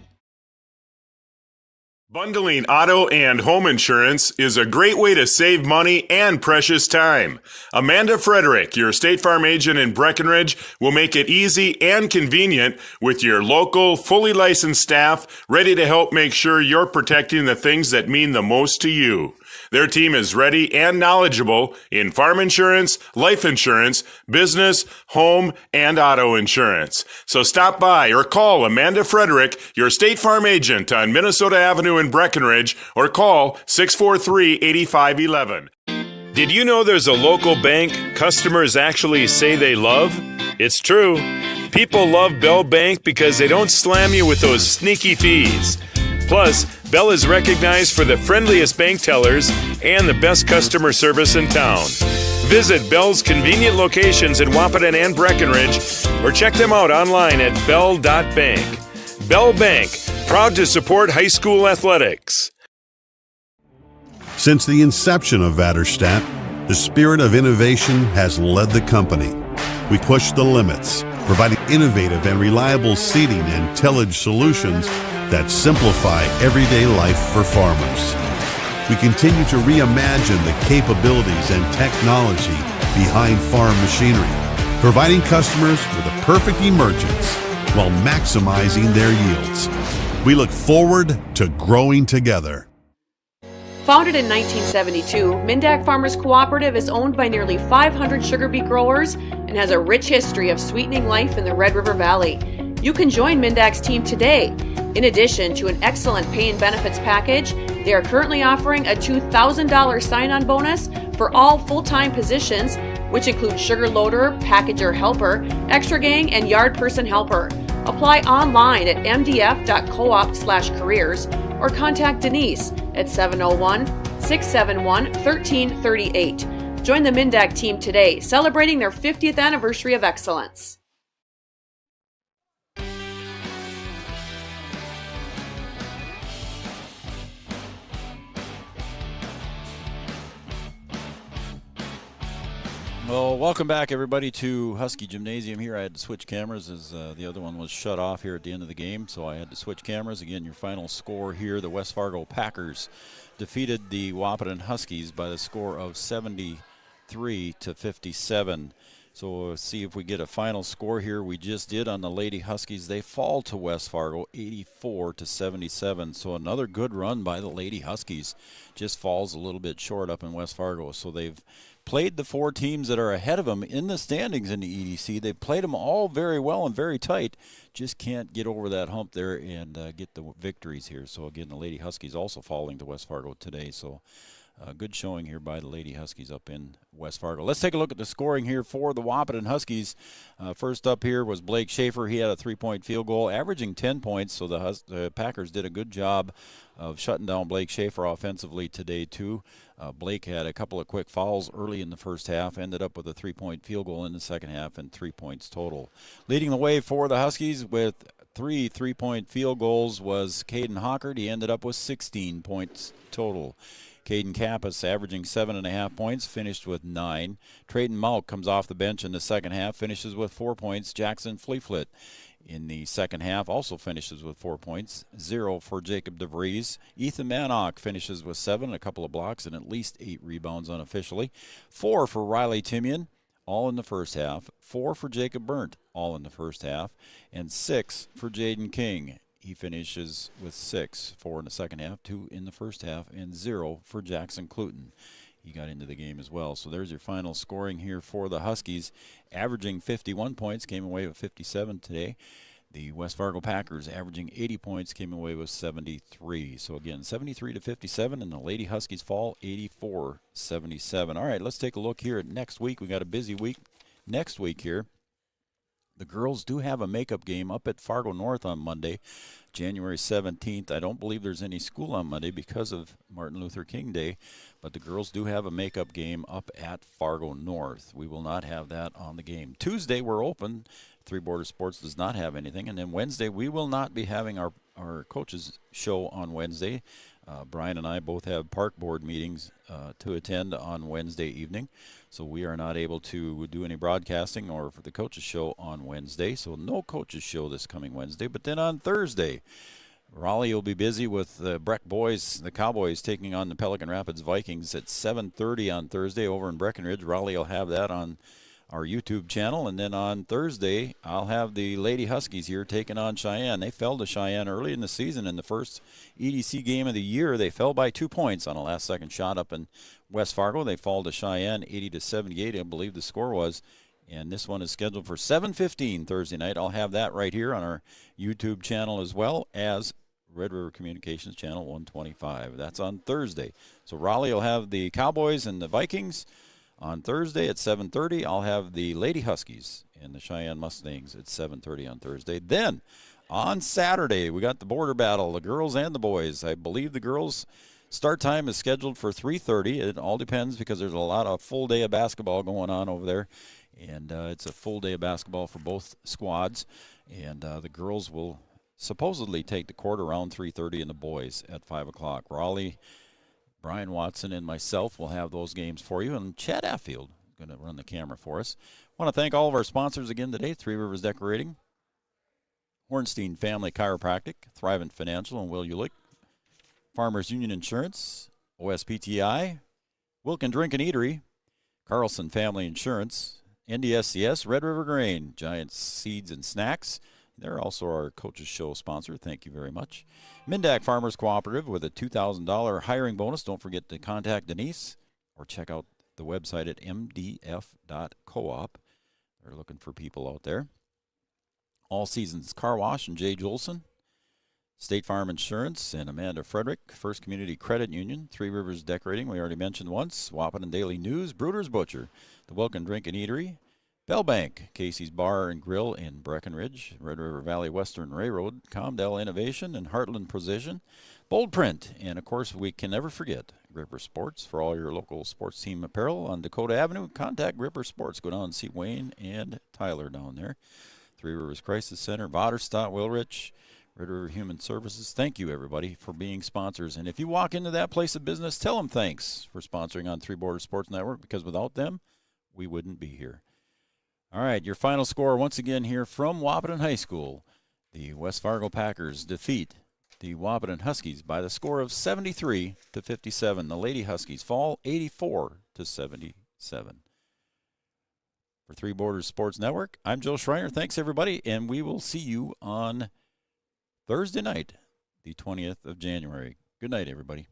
Bundling auto and home insurance is a great way to save money and precious time. Amanda Frederick, your State Farm agent in Breckenridge, will make it easy and convenient with your local, fully licensed staff ready to help make sure you're protecting the things that mean the most to you. Their team is ready and knowledgeable in farm insurance, life insurance, business, home, and auto insurance. So stop by or call Amanda Frederick, your State Farm agent on Minnesota Avenue in Breckenridge, or call 643-8511. Did you know there's a local bank customers actually say they love? It's true. People love Bell Bank because they don't slam you with those sneaky fees. Plus, Bell is recognized for the friendliest bank tellers and the best customer service in town. Visit Bell's convenient locations in Wahpeton and Breckenridge, or check them out online at bell.bank. Bell Bank, proud to support high school athletics. Since the inception of Vaderstadt, the spirit of innovation has led the company. We push the limits, providing innovative and reliable seeding and tillage solutions that simplify everyday life for farmers. We continue to reimagine the capabilities and technology behind farm machinery, providing customers with a perfect emergence while maximizing their yields. We look forward to growing together. Founded in 1972, Mindak Farmers Cooperative is owned by nearly 500 sugar beet growers and has a rich history of sweetening life in the Red River Valley. You can join Mindak's team today. In addition to an excellent pay and benefits package, they are currently offering a $2,000 sign-on bonus for all full-time positions, which include sugar loader, packager helper, extra gang, and yard person helper. Apply online at mdf.coop/careers or contact Denise at 701-671-1338. Join the Mindak team today, celebrating their 50th anniversary of excellence. Well, welcome back, everybody, to Husky Gymnasium here. I had to switch cameras as the other one was shut off here at the end of the game, so I had to switch cameras. Again, your final score here, the West Fargo Packers defeated the Wahpeton Huskies by the score of 73-57. So we'll see if we get a final score here. We just did on the Lady Huskies. They fall to West Fargo 84-77. So another good run by the Lady Huskies. Just falls a little bit short up in West Fargo. So they've played the four teams that are ahead of them in the standings in the EDC. They've played them all very well and very tight. Just can't get over that hump there and get the victories here. So again, the Lady Huskies also falling to West Fargo today. So good showing here by the Lady Huskies up in West Fargo. Let's take a look at the scoring here for the Wahpeton Huskies. First up here was Blake Schaefer. He had a three-point field goal, averaging 10 points. So the Packers did a good job of shutting down Blake Schaefer offensively today, too. Blake had a couple of quick fouls early in the first half, ended up with a three-point field goal in the second half and 3 points total. Leading the way for the Huskies with three-point field goals was Caden Hockert. He ended up with 16 points total. Caden Kappas averaging 7.5 points, finished with 9. Trayton Malk comes off the bench in the second half, finishes with 4 points. Jackson Fleeflet in the second half also finishes with 4 points. 0 for Jacob DeVries. Ethan Manock finishes with 7, a couple of blocks, and at least 8 rebounds unofficially. 4 for Riley Timian, all in the first half. 4 for Jacob Burnt, all in the first half. And 6 for Jaden King. He finishes with 6, 4 in the second half, 2 in the first half, and 0 for Jackson Cluton. He got into the game as well. So there's your final scoring here for the Huskies, averaging 51 points, came away with 57 today. The West Fargo Packers averaging 80 points, came away with 73. So again, 73-57, and the Lady Huskies fall 84-77. All right, let's take a look here at next week. We got a busy week next week here. The girls do have a makeup game up at Fargo North on Monday, January 17th. I don't believe there's any school on Monday because of Martin Luther King Day, but the girls do have a makeup game up at Fargo North. We will not have that on the game. Tuesday, we're open. Three Border Sports does not have anything. And then Wednesday, we will not be having our coaches show on Wednesday. Brian and I both have park board meetings to attend on Wednesday evening, so we are not able to do any broadcasting or for the coaches show on Wednesday, so no coaches show this coming Wednesday. But then on Thursday, Raleigh will be busy with the Breck boys, the Cowboys, taking on the Pelican Rapids Vikings at 7:30 on Thursday over in Breckenridge. Raleigh will have that on our YouTube channel. And then on Thursday, I'll have the Lady Huskies here taking on Cheyenne. They fell to Cheyenne early in the season. In the first EDC game of the year, they fell by 2 points on a last-second shot up in West Fargo. They fall to Cheyenne 80-78, I believe the score was. And this one is scheduled for 7:15 Thursday night. I'll have that right here on our YouTube channel as well as Red River Communications Channel 125. That's on Thursday. So Raleigh will have the Cowboys and the Vikings on Thursday at 7:30. I'll have the Lady Huskies and the Cheyenne Mustangs at 7:30 on Thursday. Then on Saturday, we got the border battle, the girls and the boys. I believe the girls' start time is scheduled for 3:30. It all depends because there's a full day of basketball going on over there. And it's a full day of basketball for both squads. And the girls will supposedly take the court around 3:30 and the boys at 5 o'clock. Raleigh, Brian Watson, and myself will have those games for you. And Chad Affield is going to run the camera for us. I want to thank all of our sponsors again today, Three Rivers Decorating, Hornstein Family Chiropractic, Thrivent Financial, and Will Ulick, Farmers Union Insurance, OSPTI, Wilkin Drink and Eatery, Carlson Family Insurance, NDSCS, Red River Grain, Giant Seeds and Snacks. They're also our Coaches Show sponsor. Thank you very much. Mindak Farmers Cooperative with a $2,000 hiring bonus. Don't forget to contact Denise or check out the website at mdf.coop. They're looking for people out there. All Seasons Car Wash and Jay Jolson. State Farm Insurance and Amanda Frederick. First Community Credit Union. Three Rivers Decorating, we already mentioned once. Wahpeton Daily News. Brewder's Butcher. The Wilkin Drink and Eatery. Bell Bank, Casey's Bar and Grill in Breckenridge, Red River Valley Western Railroad, Comdell Innovation, and Heartland Precision, Bold Print, and of course we can never forget Gripper Sports for all your local sports team apparel on Dakota Avenue. Contact Gripper Sports. Go down and see Wayne and Tyler down there. Three Rivers Crisis Center, Vaterstadt, Wilrich, Red River Human Services. Thank you, everybody, for being sponsors. And if you walk into that place of business, tell them thanks for sponsoring on Three Borders Sports Network, because without them, we wouldn't be here. All right, your final score once again here from Wahpeton High School. The West Fargo Packers defeat the Wahpeton Huskies by the score of 73-57. The Lady Huskies fall 84-77. For Three Borders Sports Network, I'm Joe Schreiner. Thanks, everybody, and we will see you on Thursday night, the 20th of January. Good night, everybody.